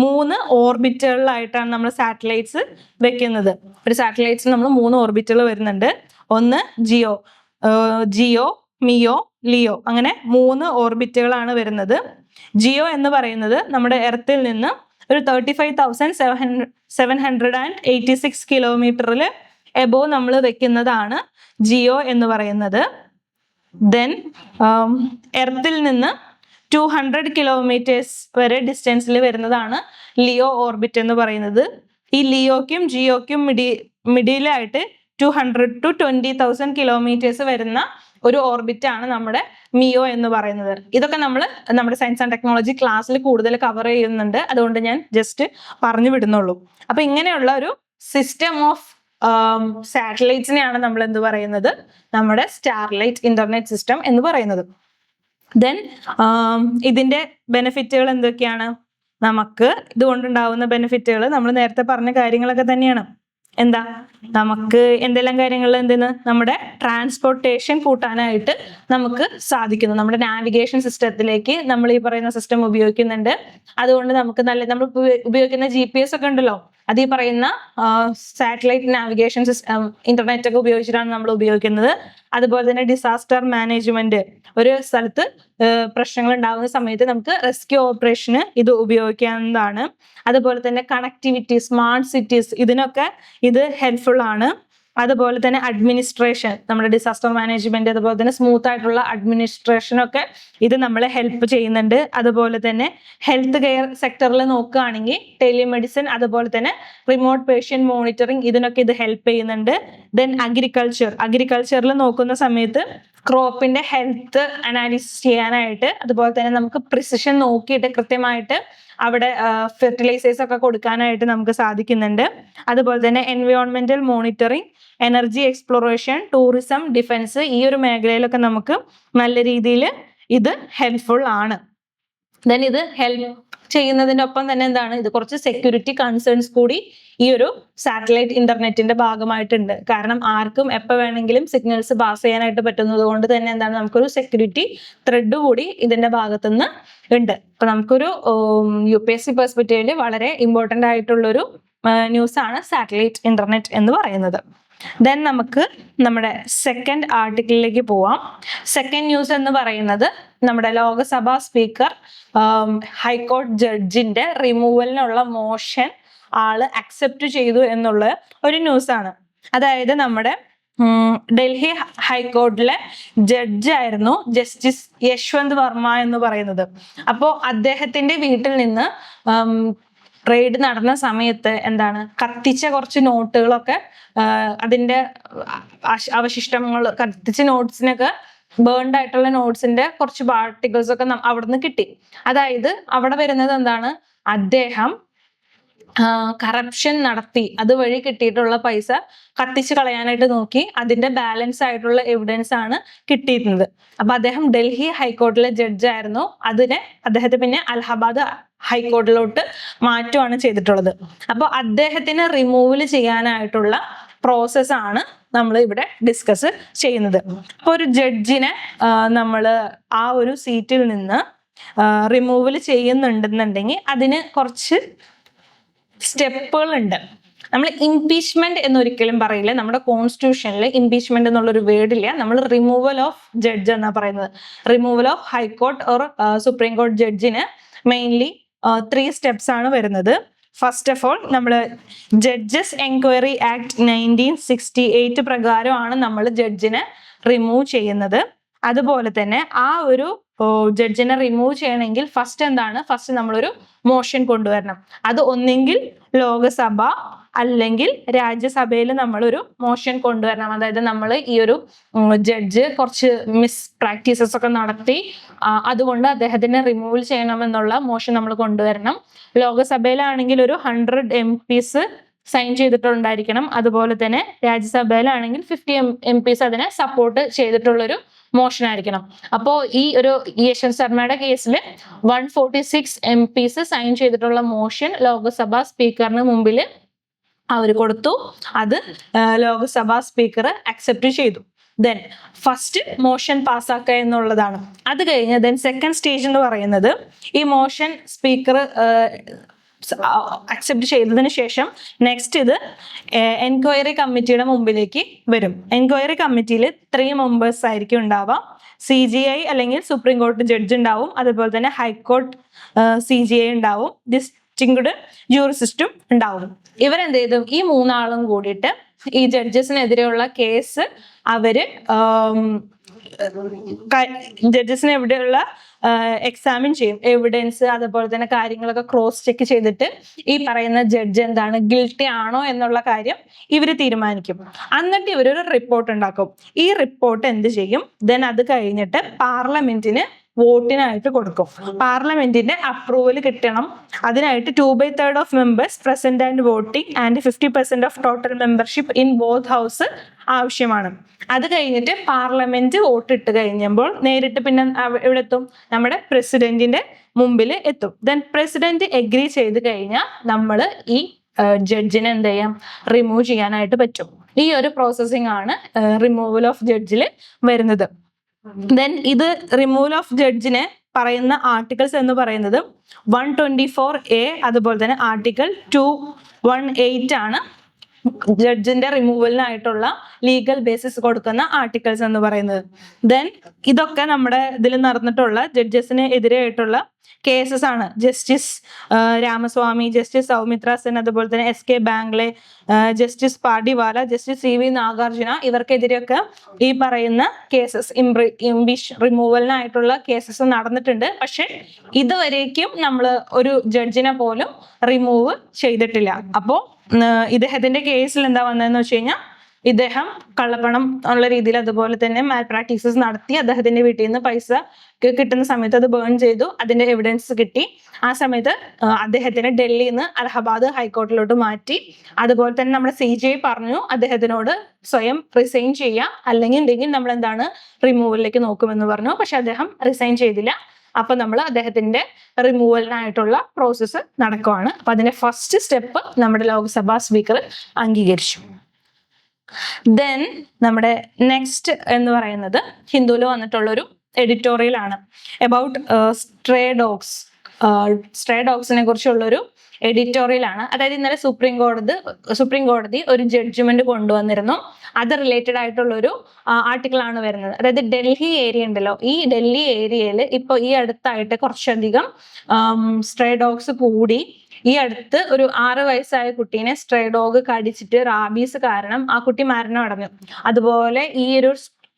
3 ഓർബിറ്റുകളിലായിട്ടാണ് നമ്മൾ സാറ്റലൈറ്റ്സ് വെക്കുന്നത്. ഒരു സാറ്റലൈറ്റ്സിൽ നമ്മൾ 3 ഓർബിറ്റുകൾ വരുന്നുണ്ട്. ഒന്ന് ജിയോ, മിയോ, ലിയോ, അങ്ങനെ 3 ഓർബിറ്റുകളാണ് വരുന്നത്. ജിയോ എന്ന് പറയുന്നത് നമ്മുടെ എർത്തിൽ നിന്ന് ഒരു 786 കിലോമീറ്ററിൽ എബോ നമ്മൾ വെക്കുന്നതാണ് ജിയോ എന്ന് പറയുന്നത്. ദെൻ എർത്തിൽ നിന്ന് 200 കിലോമീറ്റേഴ്സ് വരെ ഡിസ്റ്റൻസിൽ വരുന്നതാണ് ലിയോ ഓർബിറ്റ് എന്ന് പറയുന്നത്. ഈ ലിയോക്കും ജിയോക്കും മിഡിലായിട്ട് 200 to 20,000 കിലോമീറ്റേഴ്സ് വരുന്ന ഒരു ഓർബിറ്റ് ആണ് നമ്മുടെ മിയോ എന്ന് പറയുന്നത്. ഇതൊക്കെ നമ്മൾ നമ്മുടെ സയൻസ് ആൻഡ് ടെക്നോളജി ക്ലാസ്സിൽ കൂടുതൽ കവർ ചെയ്യുന്നുണ്ട്, അതുകൊണ്ട് ഞാൻ ജസ്റ്റ് പറഞ്ഞു വിടുന്നുള്ളൂ. അപ്പൊ ഇങ്ങനെയുള്ള ഒരു സിസ്റ്റം ഓഫ് സാറ്റലൈറ്റ്സിനെയാണ് നമ്മൾ എന്ത് പറയുന്നത്, നമ്മുടെ സ്റ്റാർലൈറ്റ് ഇന്റർനെറ്റ് സിസ്റ്റം എന്ന് പറയുന്നത്. ദെൻ ഇതിന്റെ ബെനിഫിറ്റുകൾ എന്തൊക്കെയാണ്? നമുക്ക് ഇതുകൊണ്ടുണ്ടാവുന്ന ബെനിഫിറ്റുകൾ നമ്മൾ നേരത്തെ പറഞ്ഞ കാര്യങ്ങളൊക്കെ തന്നെയാണ്. എന്താ, നമുക്ക് എന്തെല്ലാം കാര്യങ്ങളിൽ നമ്മുടെ ട്രാൻസ്പോർട്ടേഷൻ കൂട്ടാനായിട്ട് നമുക്ക് സാധിക്കുന്നു. നമ്മുടെ നാവിഗേഷൻ സിസ്റ്റത്തിലേക്ക് നമ്മൾ ഈ പറയുന്ന സിസ്റ്റം ഉപയോഗിക്കുന്നുണ്ട്. അതുകൊണ്ട് നമുക്ക് നമ്മൾ ഉപയോഗിക്കുന്ന GPS ഒക്കെ ഉണ്ടല്ലോ, അത് ഈ പറയുന്ന സാറ്റലൈറ്റ് നാവിഗേഷൻ സിസ്റ്റം ഇന്റർനെറ്റ് ഒക്കെ ഉപയോഗിച്ചിട്ടാണ് നമ്മൾ ഉപയോഗിക്കുന്നത്. അതുപോലെ തന്നെ ഡിസാസ്റ്റർ മാനേജ്മെന്റ്, ഒരു സ്ഥലത്ത് പ്രശ്നങ്ങൾ ഉണ്ടാകുന്ന സമയത്ത് നമുക്ക് റെസ്ക്യൂ ഓപ്പറേഷന് ഇത് ഉപയോഗിക്കാവുന്നതാണ്. അതുപോലെ തന്നെ കണക്ടിവിറ്റി, സ്മാർട്ട് സിറ്റീസ്, ഇതിനൊക്കെ ഇത് ഹെൽപ്ഫുൾ ആണ്. അതുപോലെ തന്നെ അഡ്മിനിസ്ട്രേഷൻ, നമ്മുടെ ഡിസാസ്റ്റർ മാനേജ്മെന്റ്, അതുപോലെ തന്നെ സ്മൂത്ത് ആയിട്ടുള്ള അഡ്മിനിസ്ട്രേഷനൊക്കെ ഇത് നമ്മളെ ഹെൽപ്പ് ചെയ്യുന്നുണ്ട്. അതുപോലെ തന്നെ ഹെൽത്ത് കെയർ സെക്ടറിൽ നോക്കുകയാണെങ്കിൽ ടെലിമെഡിസിൻ, അതുപോലെ തന്നെ റിമോട്ട് പേഷ്യന്റ് മോണിറ്ററിങ്, ഇതിനൊക്കെ ഇത് ഹെൽപ്പ് ചെയ്യുന്നുണ്ട്. ദെൻ അഗ്രികൾച്ചറിൽ നോക്കുന്ന സമയത്ത് ക്രോപ്പിന്റെ ഹെൽത്ത് അനാലിസിസ് ചെയ്യാനായിട്ട്, അതുപോലെ തന്നെ നമുക്ക് പ്രിസിഷൻ നോക്കിയിട്ട് കൃത്യമായിട്ട് അവിടെ ഫെർട്ടിലൈസേഴ്സ് ഒക്കെ കൊടുക്കാനായിട്ട് നമുക്ക് സാധിക്കുന്നുണ്ട്. അതുപോലെ തന്നെ എൻവയോൺമെന്റൽ monitoring, energy exploration, tourism, defence, ഈ ഒരു മേഖലയിലൊക്കെ നമുക്ക് നല്ല രീതിയിൽ ഇത് ഹെൽപ്ഫുൾ ആണ്. ദെൻ ഇത് ഹെൽപ്പ് ചെയ്യുന്നതിൻ്റെ ഒപ്പം തന്നെ എന്താണ്, ഇത് കുറച്ച് സെക്യൂരിറ്റി കൺസേൺസ് കൂടി ഈ ഒരു സാറ്റലൈറ്റ് ഇന്റർനെറ്റിന്റെ ഭാഗമായിട്ടുണ്ട്. കാരണം ആർക്കും എപ്പോൾ വേണമെങ്കിലും സിഗ്നൽസ് പാസ് ചെയ്യാനായിട്ട് പറ്റുന്നത് കൊണ്ട് തന്നെ എന്താണ്, നമുക്കൊരു സെക്യൂരിറ്റി ത്രെഡ് കൂടി ഇതിന്റെ ഭാഗത്തുനിന്ന് ഉണ്ട്. അപ്പൊ നമുക്കൊരു UPSC പെർസ്പെക്റ്റീവില് വളരെ ഇമ്പോർട്ടൻ്റ് ആയിട്ടുള്ളൊരു ന്യൂസ് ആണ് സാറ്റലൈറ്റ് ഇന്റർനെറ്റ് എന്ന് പറയുന്നത്. ദെൻ നമുക്ക് നമ്മുടെ സെക്കൻഡ് ആർട്ടിക്കിളിലേക്ക് പോവാം. സെക്കൻഡ് ന്യൂസ് എന്ന് പറയുന്നത് നമ്മുടെ ലോകസഭാ സ്പീക്കർ ഹൈക്കോടതി ജഡ്ജിന്റെ റിമൂവലിനുള്ള മോഷൻ ആള് അക്സെപ്റ്റ് ചെയ്തു എന്നുള്ള ഒരു ന്യൂസാണ്. അതായത് നമ്മുടെ ഡൽഹി ഹൈക്കോടതിയിലെ ജഡ്ജായിരുന്നു ജസ്റ്റിസ് യശ്വന്ത് വർമ്മ എന്ന് പറയുന്നത്. അപ്പോൾ അദ്ദേഹത്തിന്റെ വീട്ടിൽ നിന്ന് റെയ്ഡ് നടന്ന സമയത്ത് എന്താണ്, കത്തിച്ച കുറച്ച് നോട്ടുകളൊക്കെ, അതിന്റെ അവശിഷ്ടങ്ങൾ, കത്തിച്ച നോട്ട്സിനൊക്കെ, ബേൺഡ് ആയിട്ടുള്ള നോട്ട്സിന്റെ കുറച്ച് പാർട്ടിക്കിൾസ് ഒക്കെ അവിടുന്ന് കിട്ടി. അതായത് അവിടെ വരുന്നത് എന്താണ്, അദ്ദേഹം കറപ്ഷൻ നടത്തി അതുവഴി കിട്ടിയിട്ടുള്ള പൈസ കത്തിച്ച് കളയാനായിട്ട് നോക്കി, അതിന്റെ ബാലൻസ് ആയിട്ടുള്ള എവിഡൻസ് ആണ് കിട്ടിയിരുന്നത്. അപ്പൊ അദ്ദേഹം ഡൽഹി ഹൈക്കോടതിയിലെ ജഡ്ജായിരുന്നു. അദ്ദേഹത്തെ പിന്നെ അലഹബാദ് ഹൈക്കോടതിയിലോട്ട് മാറ്റുകയാണ് ചെയ്തിട്ടുള്ളത്. അപ്പൊ അദ്ദേഹത്തിന് റിമൂവൽ ചെയ്യാനായിട്ടുള്ള പ്രോസസ്സാണ് നമ്മൾ ഇവിടെ ഡിസ്കസ് ചെയ്യുന്നത്. അപ്പൊ ഒരു ജഡ്ജിനെ നമ്മൾ ആ ഒരു സീറ്റിൽ നിന്ന് റിമൂവൽ ചെയ്യുന്നുണ്ടെന്നുണ്ടെങ്കിൽ അതിന് കുറച്ച് സ്റ്റെപ്പുകൾ ഉണ്ട്. നമ്മൾ ഇംപീച്ച്മെന്റ് എന്നൊരിക്കലും പറയില്ല. നമ്മുടെ കോൺസ്റ്റിറ്റ്യൂഷനിൽ ഇംപീച്ച്മെന്റ് എന്നുള്ളൊരു വേർഡില്ല. നമ്മൾ റിമൂവൽ ഓഫ് ജഡ്ജ് എന്നാണ് പറയുന്നത്. Removal of high court or supreme court ജഡ്ജിന് മെയിൻലി 3 സ്റ്റെപ്സ് ആണ് വരുന്നത്. ഫസ്റ്റ് ഓഫ് ഓൾ, നമ്മൾ ജഡ്ജസ് എൻക്വയറി ആക്ട് 1968 പ്രകാരമാണ് നമ്മൾ ജഡ്ജിനെ റിമൂവ് ചെയ്യുന്നത്. അതുപോലെ തന്നെ ആ ഒരു ജഡ്ജിനെ റിമൂവ് ചെയ്യണമെങ്കിൽ ഫസ്റ്റ് നമ്മളൊരു മോഷൻ കൊണ്ടുവരണം. അത് ഒന്നെങ്കിൽ ലോകസഭ അല്ലെങ്കിൽ രാജ്യസഭയിൽ നമ്മളൊരു മോഷൻ കൊണ്ടുവരണം. അതായത് നമ്മൾ ഈ ഒരു ജഡ്ജ് കുറച്ച് മിസ് പ്രാക്ടീസസ് ഒക്കെ നടത്തി, അതുകൊണ്ട് അദ്ദേഹത്തിനെ റിമൂവ് ചെയ്യണമെന്നുള്ള മോഷൻ നമ്മൾ കൊണ്ടുവരണം. ലോകസഭയിലാണെങ്കിൽ ഒരു 100 MPs സൈൻ ചെയ്തിട്ടുണ്ടായിരിക്കണം. അതുപോലെ തന്നെ രാജ്യസഭയിലാണെങ്കിൽ 50 MPs അതിനെ സപ്പോർട്ട് ചെയ്തിട്ടുള്ളൊരു മോഷൻ ആയിരിക്കണം. അപ്പോൾ ഈ ഒരു യശ്വന്ത് ശർമ്മയുടെ കേസിൽ 146 MPs സൈൻ ചെയ്തിട്ടുള്ള മോഷൻ ലോകസഭാ സ്പീക്കറിന് മുമ്പിൽ അവർ കൊടുത്തു. അത് ലോകസഭാ സ്പീക്കർ അക്സെപ്റ്റ് ചെയ്തു. ദെൻ ഫസ്റ്റ് മോഷൻ പാസ്സാക്കുക എന്നുള്ളതാണ്. അത് കഴിഞ്ഞ് ദെൻ സെക്കൻഡ് സ്റ്റേജ് എന്ന് പറയുന്നത്, ഈ മോഷൻ സ്പീക്കർ അക്സെപ്റ്റ് ചെയ്തതിന് ശേഷം നെക്സ്റ്റ് ഇത് എൻക്വയറി കമ്മിറ്റിയുടെ മുമ്പിലേക്ക് വരും. എൻക്വയറി കമ്മിറ്റിയിൽ 3 മെമ്പേഴ്സ് ആയിരിക്കും ഉണ്ടാവുക. CGI അല്ലെങ്കിൽ സുപ്രീം കോടതി ജഡ്ജ് ഉണ്ടാവും. അതുപോലെ തന്നെ ഹൈക്കോർട്ട് CGI ഉണ്ടാവും. ഡിസ്റ്റിങ്ക്ഡ് ജൂറിസിസ്റ്റും ഉണ്ടാവും. ഇവരെന്ത് ചെയ്തു, ഈ മൂന്നാളും കൂടിയിട്ട് ഈ ജഡ്ജസിനെതിരെയുള്ള കേസ് അവര് ജഡ്ജസിന് എവിടെയുള്ള എക്സാമിൻ ചെയ്യും, എവിഡൻസ് അതുപോലെ തന്നെ കാര്യങ്ങളൊക്കെ ക്രോസ് ചെക്ക് ചെയ്തിട്ട് ഈ പറയുന്ന ജഡ്ജ് എന്താണ് ഗിൽട്ടി ആണോ എന്നുള്ള കാര്യം ഇവർ തീരുമാനിക്കും. എന്നിട്ട് ഇവരൊരു റിപ്പോർട്ട് ഉണ്ടാക്കും. ഈ റിപ്പോർട്ട് എന്ത് ചെയ്യും, ദെൻ അത് കഴിഞ്ഞിട്ട് പാർലമെന്റിന് വോട്ടിനായിട്ട് കൊടുക്കും. പാർലമെന്റിന്റെ അപ്രൂവൽ കിട്ടണം. അതിനായിട്ട് 2/3 of members present and voting and 50% of total membership in both house ആവശ്യമാണ്. അത് കഴിഞ്ഞിട്ട് പാർലമെന്റ് വോട്ട് ഇട്ട് കഴിഞ്ഞപ്പോൾ നേരിട്ട് പിന്നെ എവിടെ എത്തും, നമ്മുടെ പ്രസിഡന്റിന്റെ മുമ്പിൽ എത്തും. ദെൻ പ്രസിഡന്റ് എഗ്രി ചെയ്ത് കഴിഞ്ഞാൽ നമ്മൾ ഈ ജഡ്ജിനെ എന്ത് ചെയ്യാം, റിമൂവ് ചെയ്യാനായിട്ട് പറ്റും. ഈ ഒരു പ്രോസസ്സിംഗ് ആണ് റിമൂവൽ ഓഫ് ജഡ്ജിൽ വരുന്നത്. ദെൻ ഇത് റിമൂവൽ ഓഫ് ജഡ്ജിനെ പറയുന്ന ആർട്ടിക്കിൾസ് എന്ന് പറയുന്നത് 124A അതുപോലെ തന്നെ ആർട്ടിക്കിൾ 218 ആണ് ജഡ്ജിന്റെ റിമൂവലിനായിട്ടുള്ള ലീഗൽ ബേസിസ് കൊടുക്കുന്ന ആർട്ടിക്കിൾസ് എന്ന് പറയുന്നത്. ദെൻ ഇതൊക്കെ നമ്മുടെ ഇതിൽ നടന്നിട്ടുള്ള ജഡ്ജസിന് എതിരായിട്ടുള്ള കേസസ് ആണ്. ജസ്റ്റിസ് രാമസ്വാമി, ജസ്റ്റിസ് സൗമിത്ര സെൻ, അതുപോലെ തന്നെ SK Bangle, justice Pardiwala, justice CV Nagarjuna, ഇവർക്കെതിരെയൊക്കെ ഈ പറയുന്ന കേസസ് ഇംപീച്ച് റിമൂവലിനായിട്ടുള്ള കേസസ് നടന്നിട്ടുണ്ട്. പക്ഷെ ഇതുവരേക്കും നമ്മൾ ഒരു ജഡ്ജിനെ പോലും റിമൂവ് ചെയ്തിട്ടില്ല. അപ്പോൾ ഇദ്ദേഹത്തിന്റെ കേസിൽ എന്താ വന്നതെന്ന് വെച്ച് കഴിഞ്ഞാൽ, ഇദ്ദേഹം കള്ളപ്പണം ഉള്ള രീതിയിൽ അതുപോലെ തന്നെ മാൽ പ്രാക്ടീസസ് നടത്തി. അദ്ദേഹത്തിന്റെ വീട്ടിൽ നിന്ന് പൈസ കിട്ടുന്ന സമയത്ത് അത് ബേൺ ചെയ്തു. അതിന്റെ എവിഡൻസ് കിട്ടി. ആ സമയത്ത് അദ്ദേഹത്തിന് ഡൽഹിയിൽ നിന്ന് അലഹബാദ് ഹൈക്കോർട്ടിലോട്ട് മാറ്റി. അതുപോലെ തന്നെ നമ്മുടെ CJI പറഞ്ഞു അദ്ദേഹത്തിനോട് സ്വയം റിസൈൻ ചെയ്യാം, അല്ലെങ്കിൽ നമ്മൾ എന്താണ് റിമൂവലിലേക്ക് നോക്കുമെന്ന് പറഞ്ഞു. പക്ഷെ അദ്ദേഹം റിസൈൻ ചെയ്തില്ല. അപ്പൊ നമ്മൾ അദ്ദേഹത്തിന്റെ റിമൂവലിനായിട്ടുള്ള പ്രോസസ്സ് നടക്കുവാണ്. അപ്പൊ അതിന്റെ ഫസ്റ്റ് സ്റ്റെപ്പ് നമ്മുടെ ലോക്സഭാ സ്പീക്കർ അംഗീകരിച്ചു. ദെൻ നമ്മുടെ നെക്സ്റ്റ് എന്ന് പറയുന്നത് ഹിന്ദുവിൽ വന്നിട്ടുള്ളൊരു എഡിറ്റോറിയൽ ആണ് അബൌട്ട് സ്ട്രേ ഡോഗ്സിനെ കുറിച്ചുള്ളൊരു എഡിറ്റോറിയൽ ആണ്. അതായത് ഇന്നലെ സുപ്രീം കോടതി ഒരു ജഡ്ജ്മെന്റ് കൊണ്ടുവന്നിരുന്നു. അത് റിലേറ്റഡ് ആയിട്ടുള്ള ഒരു ആർട്ടിക്കിൾ ആണ് വരുന്നത്. അതായത് ഡൽഹി ഏരിയ ഉണ്ടല്ലോ, ഈ ഡൽഹി ഏരിയയിൽ ഇപ്പൊ ഈ അടുത്തായിട്ട് കുറച്ചധികം സ്ട്രേ ഡോഗ്സ് കൂടി. ഈ അടുത്ത് ഒരു 6 വയസ്സായ കുട്ടീനെ സ്ട്രേ ഡോഗ് കടിച്ചിട്ട് റാബീസ് കാരണം ആ കുട്ടി മരണമടഞ്ഞു. അതുപോലെ ഈ ഒരു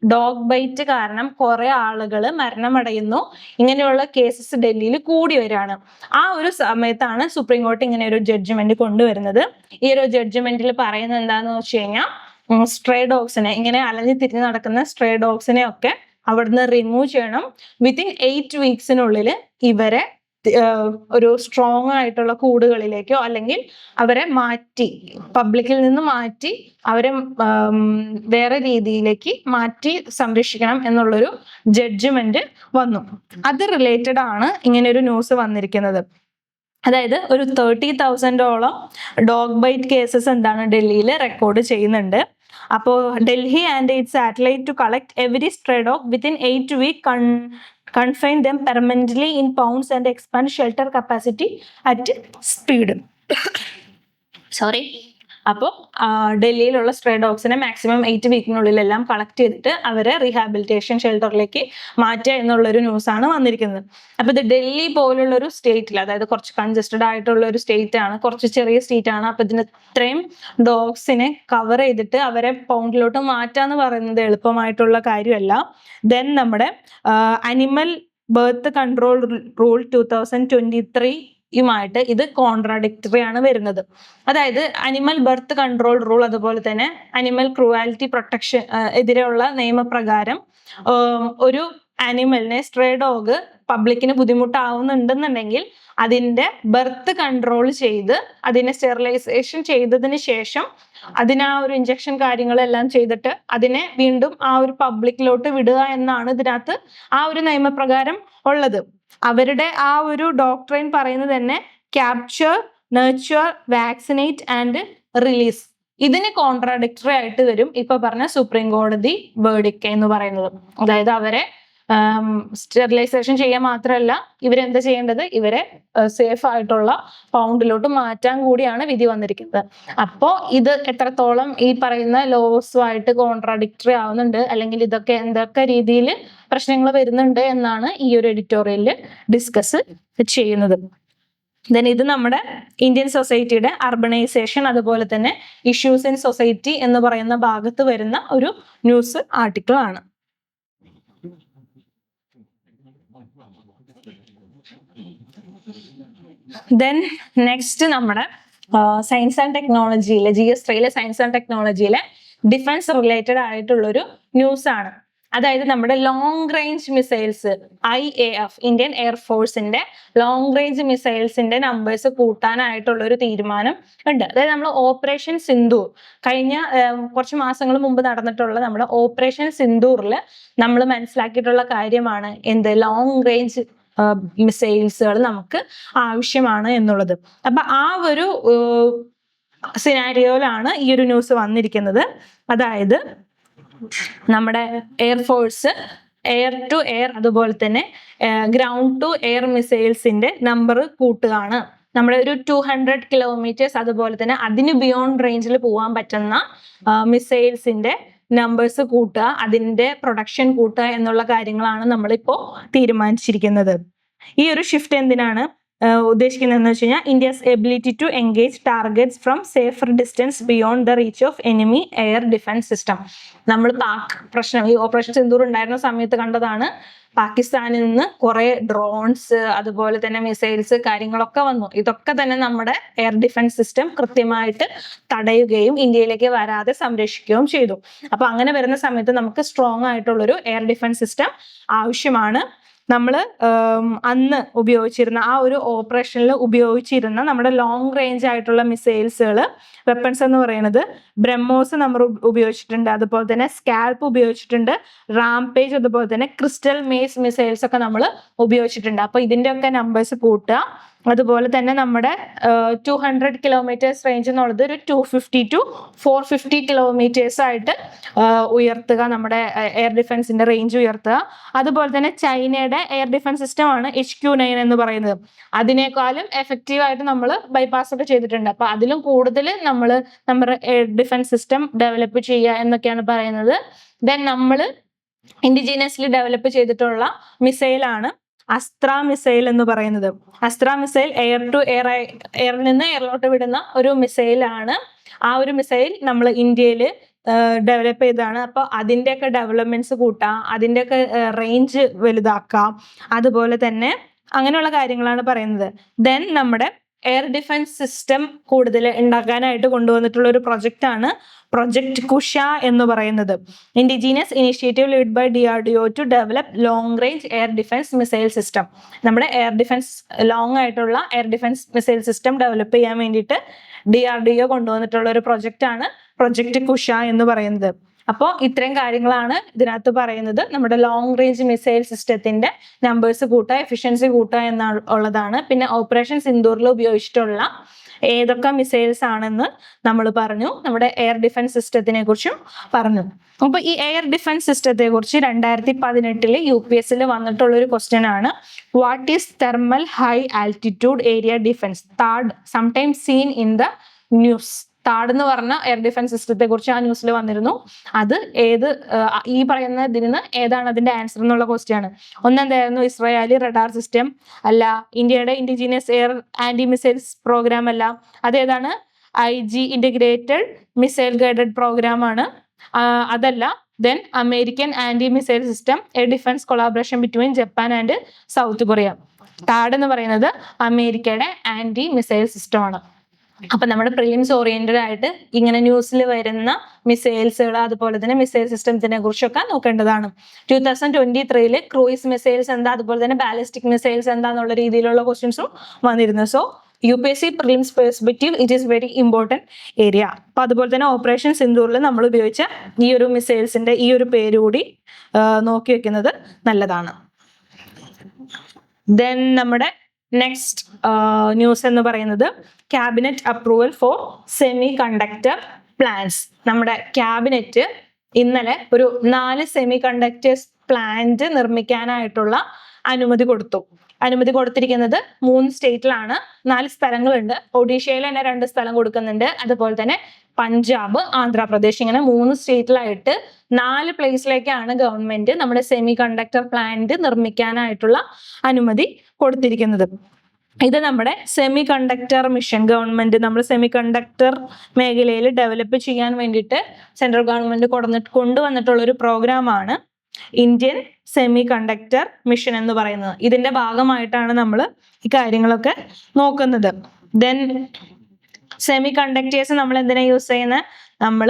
ഡോഗ് ബൈറ്റ് കാരണം കുറെ ആളുകൾ മരണമടയുന്നു. ഇങ്ങനെയുള്ള കേസസ് ഡൽഹിയിൽ കൂടി വരികയാണ്. ആ ഒരു സമയത്താണ് സുപ്രീം കോടതി ഇങ്ങനെ ഒരു ജഡ്ജ്മെന്റ് കൊണ്ടുവരുന്നത്. ഈ ഒരു ജഡ്ജ്മെന്റിൽ പറയുന്നത് എന്താന്ന് വെച്ച് കഴിഞ്ഞാൽ, സ്ട്രേ ഡോഗ്സിനെ, ഇങ്ങനെ അലഞ്ഞു തിരിഞ്ഞ് നടക്കുന്ന സ്ട്രേ ഡോഗ്സിനെ ഒക്കെ അവിടുന്ന് റിമൂവ് ചെയ്യണം. വിത്തിൻ 8 വീക്സിനുള്ളിൽ ഇവരെ ഒരു സ്ട്രോങ് ആയിട്ടുള്ള കൂടുകളിലേക്കോ അല്ലെങ്കിൽ അവരെ മാറ്റി പബ്ലിക്കിൽ നിന്ന് മാറ്റി അവരെ വേറെ രീതിയിലേക്ക് മാറ്റി സംരക്ഷിക്കണം എന്നുള്ളൊരു ജഡ്ജ്മെന്റ് വന്നു. അത് റിലേറ്റഡ് ആണ് ഇങ്ങനെ ഒരു ന്യൂസ് വന്നിരിക്കുന്നത്. അതായത് ഒരു 30,000ഓളം ഡോഗ് ബൈറ്റ് കേസസ് എന്താണ് ഡൽഹിയിൽ റെക്കോർഡ് ചെയ്യുന്നുണ്ട്. അപ്പോൾ Delhi and its satellite to collect every stray dog within 8 week confine them permanently in pounds and expand shelter capacity at speed. അപ്പോൾ ഡൽഹിയിലുള്ള സ്ട്രേ ഡോഗ്സിനെ മാക്സിമം 8 വീക്കിനുള്ളിലെല്ലാം കളക്ട് ചെയ്തിട്ട് അവരെ റീഹാബിലിറ്റേഷൻ ഷെൽട്ടറിലേക്ക് മാറ്റുക എന്നുള്ളൊരു ന്യൂസാണ് വന്നിരിക്കുന്നത്. അപ്പോൾ ഇത് ഡൽഹി പോലുള്ള ഒരു സ്റ്റേറ്റിൽ, അതായത് കുറച്ച് കൺജസ്റ്റഡ് ആയിട്ടുള്ള ഒരു സ്റ്റേറ്റ് ആണ്, കുറച്ച് ചെറിയ സ്റ്റേറ്റ് ആണ്. അപ്പോൾ ഇതിന് ഇത്രയും ഡോഗ്സിനെ കവർ ചെയ്തിട്ട് അവരെ പൗണ്ടിലോട്ട് മാറ്റാന്ന് പറയുന്നത് എളുപ്പമായിട്ടുള്ള കാര്യമല്ല. ദെൻ നമ്മുടെ അനിമൽ ബർത്ത് കൺട്രോൾ റൂൾ 2023 യുമായിട്ട് ഇത് കോൺട്രാഡിക്ടറി ആണ് വരുന്നത്. അതായത് അനിമൽ ബർത്ത് കൺട്രോൾ റൂൾ അതുപോലെ തന്നെ അനിമൽ ക്രൂവാലിറ്റി പ്രൊട്ടക്ഷൻ എതിരെയുള്ള നിയമപ്രകാരം ഒരു ആനിമലിനെ സ്ട്രേ ഡോഗ് പബ്ലിക്കിന് ബുദ്ധിമുട്ടാവുന്നുണ്ടെന്നുണ്ടെങ്കിൽ അതിന്റെ ബർത്ത് കൺട്രോൾ ചെയ്ത് അതിനെ സ്റ്റെറിലൈസേഷൻ ചെയ്തതിന് ശേഷം അതിന് ആ ഒരു ഇഞ്ചക്ഷൻ കാര്യങ്ങളെല്ലാം ചെയ്തിട്ട് അതിനെ വീണ്ടും ആ ഒരു പബ്ലിക്കിലോട്ട് വിടുക എന്നാണ് ഇതിനകത്ത് ആ ഒരു നിയമപ്രകാരം ഉള്ളത്. അവരുടെ ആ ഒരു ഡോക്ട്രൈൻ പറയുന്നത് തന്നെ capture, nurture, vaccinate and release. ഇതിന് കോൺട്രാഡിക്ടറി ആയിട്ട് വരും ഇപ്പൊ പറഞ്ഞ സുപ്രീം കോടതി വേർഡിക്ട് എന്ന് പറയുന്നത്. അതായത് അവരെ സ്റ്റെറിലൈസേഷൻ ചെയ്യാൻ മാത്രമല്ല ഇവരെന്താ ചെയ്യേണ്ടത്, ഇവരെ സേഫ് ആയിട്ടുള്ള പൗണ്ടിലോട്ട് മാറ്റാൻ കൂടിയാണ് വിധി വന്നിരിക്കുന്നത്. അപ്പോൾ ഇത് എത്രത്തോളം ഈ പറയുന്ന ലോസുമായിട്ട് കോൺട്രാഡിക്ടറി ആവുന്നുണ്ട്, അല്ലെങ്കിൽ ഇതൊക്കെ എന്തൊക്കെ രീതിയിൽ പ്രശ്നങ്ങൾ വരുന്നുണ്ട് എന്നാണ് ഈ ഒരു എഡിറ്റോറിയലിൽ ഡിസ്കസ് ചെയ്യുന്നത്. ദെൻ ഇത് നമ്മുടെ ഇന്ത്യൻ സൊസൈറ്റിയുടെ അർബണൈസേഷൻ അതുപോലെ തന്നെ ഇഷ്യൂസ് ഇൻ സൊസൈറ്റി എന്ന് പറയുന്ന ഭാഗത്ത് വരുന്ന ഒരു ന്യൂസ് ആർട്ടിക്കിൾ ആണ്. ദെൻ നെക്സ്റ്റ് നമ്മുടെ സയൻസ് ആൻഡ് ടെക്നോളജിയിലെ GS3 സയൻസ് ആൻഡ് ടെക്നോളജിയിലെ ഡിഫൻസ് റിലേറ്റഡ് ആയിട്ടുള്ളൊരു ന്യൂസ് ആണ്. അതായത് നമ്മുടെ long range missiles IAF Indian എയർഫോഴ്സിന്റെ ലോങ് റേഞ്ച് മിസൈൽസിന്റെ നമ്പേഴ്സ് കൂട്ടാനായിട്ടുള്ള ഒരു തീരുമാനം ഉണ്ട്. അതായത് നമ്മൾ ഓപ്പറേഷൻ സിന്ദൂർ കഴിഞ്ഞ കുറച്ച് മാസങ്ങൾ മുമ്പ് നടന്നിട്ടുള്ള നമ്മുടെ ഓപ്പറേഷൻ സിന്ദൂറിൽ നമ്മൾ മനസ്സിലാക്കിയിട്ടുള്ള കാര്യമാണ് എന്ത്, ലോങ് റേഞ്ച് മിസൈൽസുകൾ നമുക്ക് ആവശ്യമാണ് എന്നുള്ളത്. അപ്പൊ ആ ഒരു സിനാരിയോയിലാണ് ഈ ഒരു ന്യൂസ് വന്നിരിക്കുന്നത്. അതായത് നമ്മുടെ എയർഫോഴ്സ് എയർ ടു എയർ അതുപോലെ തന്നെ ഗ്രൗണ്ട് ടു എയർ മിസൈൽസിന്റെ നമ്പർ കൂട്ടുകയാണ്. നമ്മുടെ ഒരു 200 കിലോമീറ്റേഴ്സ് അതുപോലെ തന്നെ അതിന് ബിയോണ്ട് റേഞ്ചിൽ പോകാൻ പറ്റുന്ന മിസൈൽസിന്റെ നമ്പേഴ്സ് കൂട്ടുക, അതിന്റെ പ്രൊഡക്ഷൻ കൂട്ടുക എന്നുള്ള കാര്യങ്ങളാണ് നമ്മളിപ്പോ തീരുമാനിച്ചിരിക്കുന്നത്. ഈ ഒരു ഷിഫ്റ്റ് എന്തിനാണ് ഉദ്ദേശിക്കുന്നതെന്ന് വെച്ച് കഴിഞ്ഞാൽ India's ability to engage targets from safer distance beyond the reach of enemy air defence system. നമ്മൾ പാക് പ്രശ്നം ഈ ഓപ്പറേഷൻ സിന്ദൂർ ഉണ്ടായിരുന്ന സമയത്ത് കണ്ടതാണ്. പാകിസ്ഥാനിൽ നിന്ന് കുറെ ഡ്രോൺസ് അതുപോലെ തന്നെ മിസൈൽസ് കാര്യങ്ങളൊക്കെ വന്നു. ഇതൊക്കെ തന്നെ നമ്മുടെ എയർ ഡിഫൻസ് സിസ്റ്റം കൃത്യമായിട്ട് തടയുകയും ഇന്ത്യയിലേക്ക് വരാതെ സംരക്ഷിക്കുകയും ചെയ്തു. അപ്പൊ അങ്ങനെ വരുന്ന സമയത്ത് നമുക്ക് സ്ട്രോങ് ആയിട്ടുള്ളൊരു എയർ ഡിഫൻസ് സിസ്റ്റം ആവശ്യമാണ്. നമ്മൾ അന്ന് ഉപയോഗിച്ചിരുന്ന ആ ഒരു ഓപ്പറേഷനിൽ ഉപയോഗിച്ചിരുന്ന നമ്മുടെ ലോങ് റേഞ്ച് ആയിട്ടുള്ള മിസൈൽസുകൾ വെപ്പൺസ് എന്ന് പറയുന്നത് ബ്രഹ്മോസ് നമ്മൾ ഉപയോഗിച്ചിട്ടുണ്ട്, അതുപോലെ തന്നെ സ്കാൽപ്പ് ഉപയോഗിച്ചിട്ടുണ്ട്, റാംപേജ് അതുപോലെ തന്നെ ക്രിസ്റ്റൽ മേസ് മിസൈൽസ് ഒക്കെ നമ്മൾ ഉപയോഗിച്ചിട്ടുണ്ട്. അപ്പൊ ഇതിന്റെ ഒക്കെ നമ്പേഴ്സ് കൂട്ടുക. അതുപോലെ തന്നെ നമ്മുടെ 200 കിലോമീറ്റേഴ്സ് റേഞ്ച് എന്നുള്ളത് ഒരു 250 to 450 കിലോമീറ്റേഴ്സ് ആയിട്ട് ഉയർത്തുക, നമ്മുടെ എയർ ഡിഫൻസിന്റെ റേഞ്ച് ഉയർത്തുക. അതുപോലെ തന്നെ ചൈനയുടെ എയർ ഡിഫൻസ് സിസ്റ്റം ആണ് HQ9 എന്ന് പറയുന്നത്. അതിനേക്കാളും എഫക്റ്റീവ് ആയിട്ട് നമ്മൾ ബൈപാസ് ഒക്കെ ചെയ്തിട്ടുണ്ട്. അപ്പൊ അതിലും കൂടുതൽ നമ്മൾ നമ്മുടെ എയർ ഡിഫൻസ് സിസ്റ്റം ഡെവലപ്പ് ചെയ്യുക എന്നൊക്കെയാണ് പറയുന്നത്. ദെൻ നമ്മൾ ഇൻഡിജീനിയസ്ലി ഡെവലപ്പ് ചെയ്തിട്ടുള്ള മിസൈലാണ് അസ്ത്ര മിസൈൽ എന്ന് പറയുന്നത്. അസ്ത്ര മിസൈൽ എയർ ടു എയർ, എയറിൽ നിന്ന് എയറിലോട്ട് വിടുന്ന ഒരു മിസൈലാണ്. ആ ഒരു മിസൈൽ നമ്മൾ ഇന്ത്യയിൽ ഡെവലപ്പ് ചെയ്തതാണ്. അപ്പോൾ അതിൻ്റെയൊക്കെ ഡെവലപ്മെന്റ്സ് കൂട്ടാം, അതിൻ്റെയൊക്കെ റേഞ്ച് വലുതാക്കാം, അതുപോലെ തന്നെ അങ്ങനെയുള്ള കാര്യങ്ങളാണ് പറയുന്നത്. ദെൻ നമ്മുടെ എയർ ഡിഫൻസ് സിസ്റ്റം കൂടുതൽ ഉണ്ടാക്കാനായിട്ട് കൊണ്ടുവന്നിട്ടുള്ള ഒരു പ്രൊജക്റ്റ് ആണ് പ്രൊജക്ട് കുഷ എന്ന് പറയുന്നത്. Indigenous initiative lead by DRDO to develop long range air defence missile system. നമ്മുടെ എയർ ഡിഫൻസ് ലോങ് ആയിട്ടുള്ള air defence missile system develop ചെയ്യാൻ വേണ്ടിയിട്ട് DRDO കൊണ്ടുവന്നിട്ടുള്ള ഒരു പ്രൊജക്റ്റ് ആണ് പ്രൊജക്ട് കുഷ എന്ന് പറയുന്നത്. അപ്പോൾ ഇത്രയും കാര്യങ്ങളാണ് ഇതിനകത്ത് പറയുന്നത്. നമ്മുടെ ലോങ് റേഞ്ച് മിസൈൽ സിസ്റ്റത്തിന്റെ നമ്പേഴ്സ് കൂട്ടുക, എഫിഷ്യൻസി കൂട്ടുക എന്നുള്ളതാണ്. പിന്നെ ഓപ്പറേഷൻ സിന്ദൂറിൽ ഉപയോഗിച്ചിട്ടുള്ള ഏതൊക്കെ മിസൈൽസ് ആണെന്ന് നമ്മൾ പറഞ്ഞു. നമ്മുടെ എയർ ഡിഫൻസ് സിസ്റ്റത്തിനെ കുറിച്ചും പറഞ്ഞു. അപ്പൊ ഈ എയർ ഡിഫൻസ് സിസ്റ്റത്തെ കുറിച്ച് 2018 UPSC വന്നിട്ടുള്ള ഒരു ക്വസ്റ്റ്യൻ ആണ്. What is thermal high altitude area defence താഡ് sometimes seen in the news? താഡ് എന്ന് പറഞ്ഞ എയർ ഡിഫൻസ് സിസ്റ്റത്തെ കുറിച്ച് ആ ന്യൂസിൽ വന്നിരുന്നു. അത് ഈ പറയുന്ന ഇതിന് ഏതാണ് അതിന്റെ ആൻസർ എന്നുള്ള ക്വസ്റ്റ്യൻ ആണ്. ഒന്നെന്തായിരുന്നു? ഇസ്രായേലി റഡാർ സിസ്റ്റം അല്ല. ഇന്ത്യയുടെ indigenous air anti missiles programme അല്ല. അതേതാണ്? IG integrated missile guided programme ആണ്. അതല്ല. Then American anti missile system, a defence collaboration between Japan and South Korea. താഡ് എന്ന് പറയുന്നത് അമേരിക്കയുടെ ആന്റി മിസൈൽ സിസ്റ്റം ആണ്. അപ്പൊ നമ്മുടെ പ്രിലിംസ് ഓറിയന്റഡ് ആയിട്ട് ഇങ്ങനെ ന്യൂസിൽ വരുന്ന മിസൈൽസുകൾ അതുപോലെ തന്നെ മിസൈൽ സിസ്റ്റത്തിനെ കുറിച്ചൊക്കെ നോക്കേണ്ടതാണ്. 2023 ക്രൂയിസ് മിസൈൽസ് എന്താ, അതുപോലെ തന്നെ ബാലിസ്റ്റിക് മിസൈൽസ് എന്താന്നുള്ള രീതിയിലുള്ള ക്വസ്റ്റ്യൻസും വന്നിരുന്നു. So UPSC prelims perspective it is very important area. അപ്പൊ അതുപോലെ തന്നെ ഓപ്പറേഷൻ സിന്ദൂറിൽ നമ്മൾ ഉപയോഗിച്ച ഈ ഒരു മിസൈൽസിന്റെ ഈ ഒരു പേര് കൂടി നോക്കി വെക്കുന്നത് നല്ലതാണ്. ദെൻ നമ്മുടെ നെക്സ്റ്റ് ന്യൂസ് എന്ന് പറയുന്നത് cabinet approval for semiconductor plants. നമ്മുടെ ക്യാബിനറ്റ് ഇന്നലെ ഒരു 4 സെമി കണ്ടക്ടേഴ്സ് പ്ലാന്റ് നിർമ്മിക്കാനായിട്ടുള്ള അനുമതി കൊടുത്തു. അനുമതി കൊടുത്തിരിക്കുന്നത് 3 സ്റ്റേറ്റിലാണ്. 4 സ്ഥലങ്ങളുണ്ട്. ഒഡീഷയിൽ തന്നെ 2 സ്ഥലം കൊടുക്കുന്നുണ്ട്. അതുപോലെ തന്നെ പഞ്ചാബ്, ആന്ധ്രാപ്രദേശ്, ഇങ്ങനെ 3 സ്റ്റേറ്റിലായിട്ട് 4 പ്ലേസിലേക്കാണ് ഗവൺമെന്റ് നമ്മുടെ സെമി കണ്ടക്ടർ പ്ലാന്റ് നിർമ്മിക്കാനായിട്ടുള്ള അനുമതി കൊടുത്തിരിക്കുന്നത്. ഇത് നമ്മുടെ സെമി കണ്ടക്ടർ മിഷൻ ഗവൺമെന്റ് നമ്മൾ സെമി കണ്ടക്ടർ മേഖലയിൽ ഡെവലപ്പ് ചെയ്യാൻ വേണ്ടിയിട്ട് സെൻട്രൽ ഗവൺമെന്റ് കൊണ്ടുവന്നിട്ടുള്ള ഒരു പ്രോഗ്രാമാണ് ഇന്ത്യൻ സെമി കണ്ടക്ടർ മിഷൻ എന്ന് പറയുന്നത്. ഇതിന്റെ ഭാഗമായിട്ടാണ് നമ്മൾ ഈ കാര്യങ്ങളൊക്കെ നോക്കുന്നത്. ദെൻ സെമി കണ്ടക്ടേഴ്സ് നമ്മൾ എന്തിനാ യൂസ് ചെയ്യുന്നത്? നമ്മൾ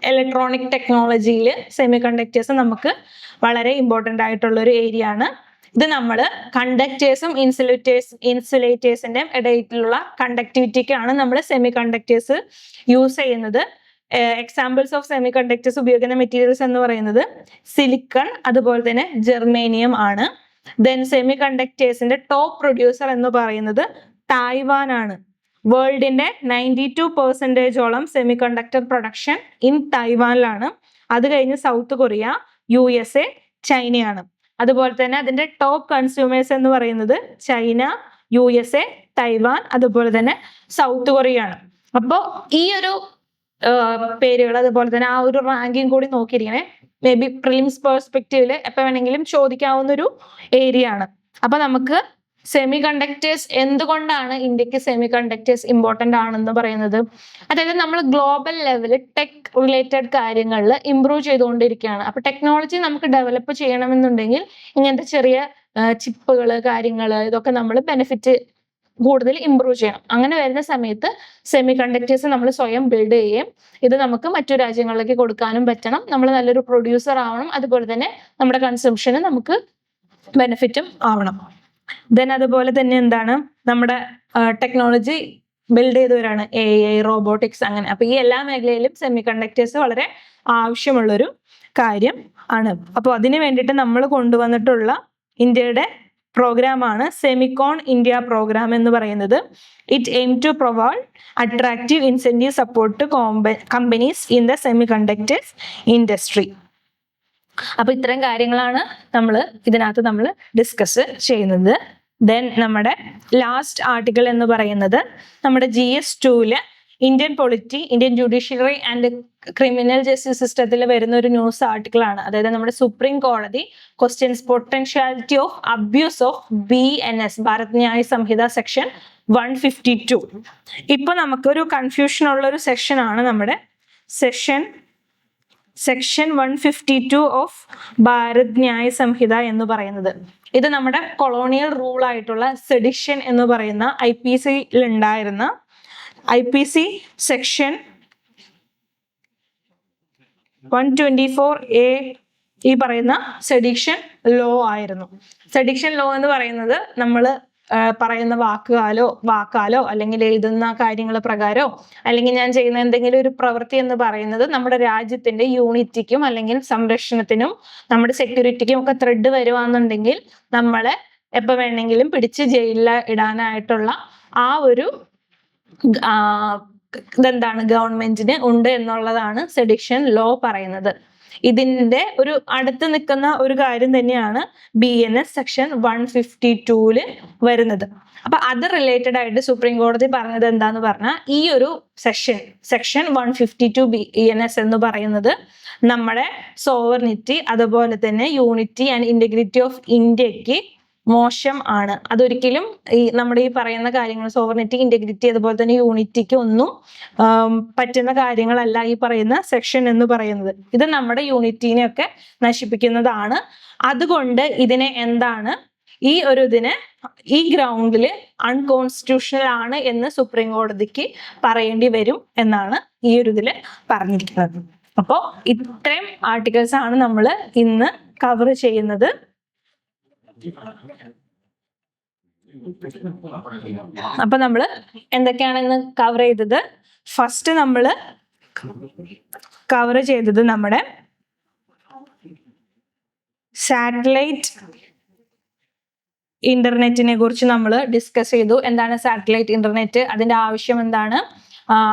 ഇലക്ട്രോണിക് ടെക്നോളജിയിൽ സെമി കണ്ടക്ടേഴ്സ് നമുക്ക് വളരെ ഇമ്പോർട്ടൻ്റ് ആയിട്ടുള്ള ഒരു ഏരിയ ആണ്. ഇത് നമ്മൾ കണ്ടക്ടേഴ്സും ഇൻസുലേറ്റേഴ്സിന്റെ ഇടയിലുള്ള കണ്ടക്ടിവിറ്റിക്കാണ് നമ്മൾ സെമി കണ്ടക്ടേഴ്സ് യൂസ് ചെയ്യുന്നത്. എക്സാമ്പിൾസ് ഓഫ് സെമി കണ്ടക്ടേഴ്സ് ഉപയോഗിക്കുന്ന മെറ്റീരിയൽസ് എന്ന് പറയുന്നത് സിലിക്കൺ, അതുപോലെ തന്നെ ജെർമേനിയം ആണ്. ദെൻ സെമി കണ്ടക്ടേഴ്സിന്റെ ടോപ്പ് പ്രൊഡ്യൂസർ എന്ന് പറയുന്നത് തായ്വാൻ ആണ്. വേൾഡിന്റെ 92% സെമി കണ്ടക്ടർ പ്രൊഡക്ഷൻ ഇൻ തായ്വാനിലാണ്. അത് കഴിഞ്ഞ് സൗത്ത് കൊറിയ, USA, ചൈനയാണ്. അതുപോലെ തന്നെ അതിന്റെ ടോപ്പ് കൺസ്യൂമേഴ്സ് എന്ന് പറയുന്നത് ചൈന, USA, തൈവാൻ, അതുപോലെ തന്നെ സൗത്ത് കൊറിയ ആണ്. അപ്പോൾ ഈ ഒരു പേരുകൾ, അതുപോലെ തന്നെ ആ ഒരു റാങ്കിങ് കൂടി നോക്കിയിരിക്കണേ. മേ ബി പ്രിലിംസ് പെർസ്പെക്റ്റീവില് എപ്പോൾ വേണമെങ്കിലും ചോദിക്കാവുന്ന ഒരു ഏരിയ ആണ്. അപ്പൊ നമുക്ക് സെമി കണ്ടക്ടേഴ്സ്, എന്തുകൊണ്ടാണ് ഇന്ത്യക്ക് സെമി കണ്ടക്ടേഴ്സ് ഇമ്പോർട്ടൻ്റ് ആണെന്ന് പറയുന്നത്? അതായത് നമ്മൾ ഗ്ലോബൽ ലെവലിൽ ടെക് റിലേറ്റഡ് കാര്യങ്ങളിൽ ഇംപ്രൂവ് ചെയ്തുകൊണ്ടിരിക്കുകയാണ്. അപ്പൊ ടെക്നോളജി നമുക്ക് ഡെവലപ്പ് ചെയ്യണമെന്നുണ്ടെങ്കിൽ ഇങ്ങനത്തെ ചെറിയ ചിപ്പുകൾ, കാര്യങ്ങൾ, ഇതൊക്കെ നമ്മൾ ബെനിഫിറ്റ് കൂടുതൽ ഇംപ്രൂവ് ചെയ്യണം. അങ്ങനെ വരുന്ന സമയത്ത് സെമി കണ്ടക്ടേഴ്സ് നമ്മൾ സ്വയം ബിൽഡ് ചെയ്യുകയും ഇത് നമുക്ക് മറ്റു രാജ്യങ്ങളിലേക്ക് കൊടുക്കാനും പറ്റണം. നമ്മൾ നല്ലൊരു പ്രൊഡ്യൂസർ ആവണം. അതുപോലെ തന്നെ നമ്മുടെ കൺസംഷന് നമുക്ക് ബെനിഫിറ്റും ആവണം. ദെൻ അതുപോലെ തന്നെ എന്താണ്, നമ്മുടെ ടെക്നോളജി ബിൽഡ് ചെയ്തവരാണ് AI, റോബോട്ടിക്സ്, അങ്ങനെ. അപ്പൊ ഈ എല്ലാ മേഖലയിലും സെമി കണ്ടക്ടേഴ്സ് വളരെ ആവശ്യമുള്ളൊരു കാര്യം ആണ്. അപ്പോൾ അതിന് വേണ്ടിയിട്ട് നമ്മൾ കൊണ്ടുവന്നിട്ടുള്ള ഇന്ത്യയുടെ പ്രോഗ്രാമാണ് സെമിക്കോൺ ഇന്ത്യ പ്രോഗ്രാം എന്ന് പറയുന്നത്. It aim to provide attractive incentive support to companies in the semiconductors industry. അപ്പൊ ഇത്തരം കാര്യങ്ങളാണ് ഇതിനകത്ത് നമ്മൾ ഡിസ്കസ് ചെയ്യുന്നത്. ദെൻ നമ്മുടെ ലാസ്റ്റ് ആർട്ടിക്കിൾ എന്ന് പറയുന്നത് നമ്മുടെ GS2 Indian polity, Indian judiciary and criminal justice സിസ്റ്റത്തിൽ വരുന്ന ഒരു ന്യൂസ് ആർട്ടിക്കിൾ ആണ്. അതായത് നമ്മുടെ സുപ്രീം കോടതി questions potentiality of abuse of BNS, Bharat ന്യായ സംഹിത സെക്ഷൻ 152. ഇപ്പൊ നമുക്കൊരു കൺഫ്യൂഷൻ ഉള്ള ഒരു സെക്ഷൻ ആണ് നമ്മുടെ സെക്ഷൻ 152 ഓഫ് ഭാരത് ന്യായ സംഹിത എന്ന് പറയുന്നത്. ഇത് നമ്മുടെ കൊളോണിയൽ റൂൾ ആയിട്ടുള്ള സെഡിഷൻ എന്ന് പറയുന്ന IPC ഉണ്ടായിരുന്ന IPC സെക്ഷൻ 124A ഈ പറയുന്ന സെഡിഷൻ ലോ ആയിരുന്നു. സെഡിഷൻ ലോ എന്ന് പറയുന്നത് നമ്മൾ പറയുന്ന വാക്കാലോ അല്ലെങ്കിൽ എഴുതുന്ന കാര്യങ്ങൾ പ്രകാരമോ അല്ലെങ്കിൽ ഞാൻ ചെയ്യുന്ന എന്തെങ്കിലും ഒരു പ്രവൃത്തി എന്ന് പറയുന്നത് നമ്മുടെ രാജ്യത്തിന്റെ യൂണിറ്റിക്കും അല്ലെങ്കിൽ സംരക്ഷണത്തിനും നമ്മുടെ സെക്യൂരിറ്റിക്കും ഒക്കെ ത്രെഡ് വരുവാന്നുണ്ടെങ്കിൽ നമ്മളെ എപ്പോൾ വേണമെങ്കിലും പിടിച്ച് ജയിലിൽ ഇടാനായിട്ടുള്ള ആ ഒരു ഇതെന്താണ് ഗവൺമെന്റിന് ഉണ്ട് എന്നുള്ളതാണ് സെഡിഷൻ ലോ പറയുന്നത്. ഇതിന്റെ ഒരു അടുത്ത് നിൽക്കുന്ന ഒരു കാര്യം തന്നെയാണ് BNS സെക്ഷൻ 152 വരുന്നത്. അപ്പൊ അത് റിലേറ്റഡ് ആയിട്ട് സുപ്രീം കോടതി പറഞ്ഞത് എന്താന്ന് പറഞ്ഞാൽ ഈ ഒരു സെക്ഷൻ 152 BNS എന്ന് പറയുന്നത് നമ്മുടെ സോവർണിറ്റി, അതുപോലെ തന്നെ യൂണിറ്റി ആൻഡ് ഇന്റഗ്രിറ്റി ഓഫ് ഇന്ത്യക്ക് മോശം ആണ്. അതൊരിക്കലും നമ്മുടെ ഈ പറയുന്ന കാര്യങ്ങൾ സോവർണിറ്റി, ഇന്റഗ്രിറ്റി, അതുപോലെ തന്നെ യൂണിറ്റിക്ക് ഒന്നും പറ്റുന്ന കാര്യങ്ങളല്ല ഈ പറയുന്ന സെക്ഷൻ എന്ന് പറയുന്നത്. ഇത് നമ്മുടെ യൂണിറ്റിനെയൊക്കെ നശിപ്പിക്കുന്നതാണ്. അതുകൊണ്ട് ഇതിനെ എന്താണ് ഈ ഗ്രൗണ്ടിൽ അൺകോൺസ്റ്റിറ്റ്യൂഷണൽ ആണ് എന്ന് സുപ്രീം കോടതിക്ക് പറയേണ്ടി വരും എന്നാണ് ഈ ഒരു ഇതിൽ പറഞ്ഞിരിക്കുന്നത്. അപ്പോൾ ഇത്രയും ആർട്ടിക്കിൾസ് ആണ് നമ്മൾ ഇന്ന് കവർ ചെയ്യുന്നത്. അപ്പൊ നമ്മൾ എന്തൊക്കെയാണെന്ന് കവർ ചെയ്തത്? ഫസ്റ്റ് നമ്മൾ കവർ ചെയ്തത് നമ്മുടെ സാറ്റലൈറ്റ് ഇന്റർനെറ്റിനെ കുറിച്ച് നമ്മൾ ഡിസ്കസ് ചെയ്തു. എന്താണ് സാറ്റലൈറ്റ് ഇന്റർനെറ്റ്, അതിന്റെ ആവശ്യം എന്താണ്,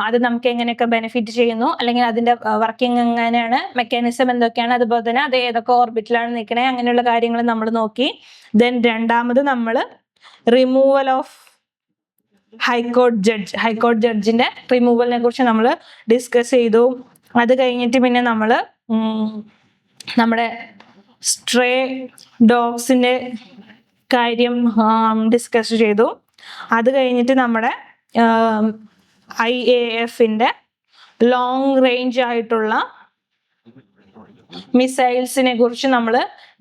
അത് നമുക്ക് എങ്ങനെയൊക്കെ ബെനിഫിറ്റ് ചെയ്യുന്നു, അല്ലെങ്കിൽ അതിന്റെ വർക്കിംഗ് എങ്ങനെയാണ്, മെക്കാനിസം എന്തൊക്കെയാണ്, അതുപോലെ തന്നെ അത് ഏതൊക്കെ ഓർബിറ്റിലാണ് നിൽക്കണേ, അങ്ങനെയുള്ള കാര്യങ്ങൾ നമ്മൾ നോക്കി. ദെൻ രണ്ടാമത് നമ്മൾ റിമൂവൽ ഓഫ് ഹൈക്കോർട്ട് ജഡ്ജിന്റെ റിമൂവലിനെ കുറിച്ച് നമ്മൾ ഡിസ്കസ് ചെയ്തു. അത് കഴിഞ്ഞിട്ട് പിന്നെ നമ്മൾ നമ്മുടെ സ്ട്രേ ഡോഗ്സിന്റെ കാര്യം ഡിസ്കസ് ചെയ്തു. അത് കഴിഞ്ഞിട്ട് നമ്മുടെ IAFന്റെ ലോങ് റേഞ്ച് ആയിട്ടുള്ള മിസൈൽസിനെ കുറിച്ച് നമ്മൾ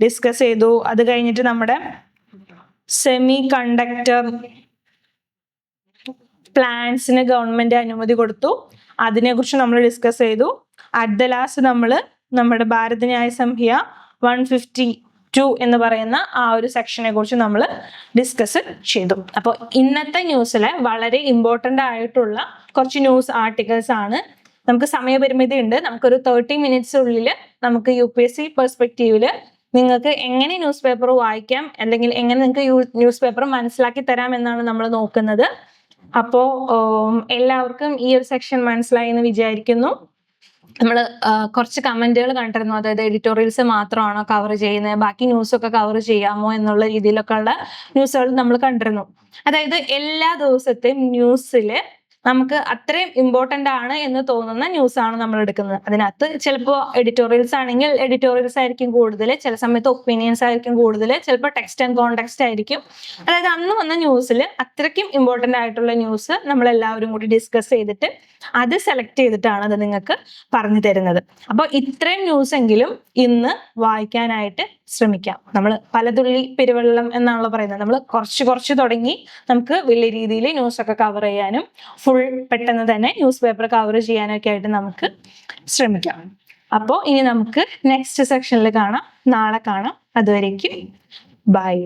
ഡിസ്കസ് ചെയ്തു. അത് കഴിഞ്ഞിട്ട് നമ്മുടെ സെമി കണ്ടക്ടർ പ്ലാൻസിന് ഗവൺമെന്റ് അനുമതി കൊടുത്തു, അതിനെക്കുറിച്ച് നമ്മൾ ഡിസ്കസ് ചെയ്തു. അറ്റ് ദ ലാസ്റ്റ് നമ്മൾ നമ്മുടെ ഭാരത ന്യായ സംഹിത 152 എന്ന് പറയുന്ന ആ ഒരു സെക്ഷനെ കുറിച്ച് നമ്മൾ ഡിസ്കസ് ചെയ്തു. അപ്പോൾ ഇന്നത്തെ ന്യൂസിലെ വളരെ ഇമ്പോർട്ടൻ്റ് ആയിട്ടുള്ള കുറച്ച് ന്യൂസ് ആർട്ടിക്കിൾസ് ആണ്. നമുക്ക് സമയപരിമിതി ഉണ്ട്, നമുക്കൊരു 30 minutes ഉള്ളിൽ നമുക്ക് UPSC പെർസ്പെക്റ്റീവില് നിങ്ങൾക്ക് എങ്ങനെ ന്യൂസ് പേപ്പർ വായിക്കാം അല്ലെങ്കിൽ എങ്ങനെ നിങ്ങൾക്ക് ന്യൂസ് പേപ്പർ മനസ്സിലാക്കി തരാം എന്നാണ് നമ്മൾ നോക്കുന്നത്. അപ്പോൾ എല്ലാവർക്കും ഈ ഒരു സെക്ഷൻ മനസ്സിലായി എന്ന് വിചാരിക്കുന്നു. നമ്മൾ കുറച്ച് കമന്റുകൾ കണ്ടിരുന്നു, അതായത് എഡിറ്റോറിയൽസ് മാത്രമാണോ കവർ ചെയ്യുന്നത്, ബാക്കി ന്യൂസൊക്കെ കവർ ചെയ്യാമോ എന്നുള്ള രീതിയിലൊക്കെ ഉള്ള ന്യൂസുകൾ നമ്മൾ കണ്ടിരുന്നു. അതായത് എല്ലാ ദിവസത്തെയും ന്യൂസിൽ നമുക്ക് അത്രയും ഇമ്പോർട്ടൻ്റ് ആണ് എന്ന് തോന്നുന്ന ന്യൂസ് ആണ് നമ്മൾ എടുക്കുന്നത്. അതിനകത്ത് ചിലപ്പോൾ എഡിറ്റോറിയൽസ് ആണെങ്കിൽ എഡിറ്റോറിയൽസ് ആയിരിക്കും കൂടുതൽ, ചില സമയത്ത് ഒപ്പീനിയൻസ് ആയിരിക്കും കൂടുതൽ, ചിലപ്പോൾ ടെക്സ്റ്റ് ആൻഡ് കോണ്ടെക്സ്റ്റ് ആയിരിക്കും. അതായത് അന്ന് വന്ന ന്യൂസിൽ അത്രയ്ക്കും ഇമ്പോർട്ടൻ്റ് ആയിട്ടുള്ള ന്യൂസ് നമ്മൾ എല്ലാവരും കൂടി ഡിസ്കസ് ചെയ്തിട്ട് അത് സെലക്ട് ചെയ്തിട്ടാണ് അത് നിങ്ങൾക്ക് പറഞ്ഞു തരുന്നത്. അപ്പോൾ ഇത്രയും ന്യൂസ് എങ്കിലും ഇന്ന് വായിക്കാനായിട്ട് ശ്രമിക്കാം. നമ്മൾ പലതുള്ളി പെരുവെള്ളം എന്നാണല്ലോ പറയുന്നത്. നമ്മൾ കുറച്ച് തുടങ്ങി നമുക്ക് വലിയ രീതിയിൽ ന്യൂസൊക്കെ കവർ ചെയ്യാനും ഫുൾ പെട്ടെന്ന് തന്നെ ന്യൂസ് പേപ്പർ കവർ ചെയ്യാനൊക്കെ ആയിട്ട് നമുക്ക് ശ്രമിക്കാം. അപ്പോൾ ഇനി നമുക്ക് നെക്സ്റ്റ് സെക്ഷനിൽ കാണാം, നാളെ കാണാം. അതുവരേക്കും ബൈ.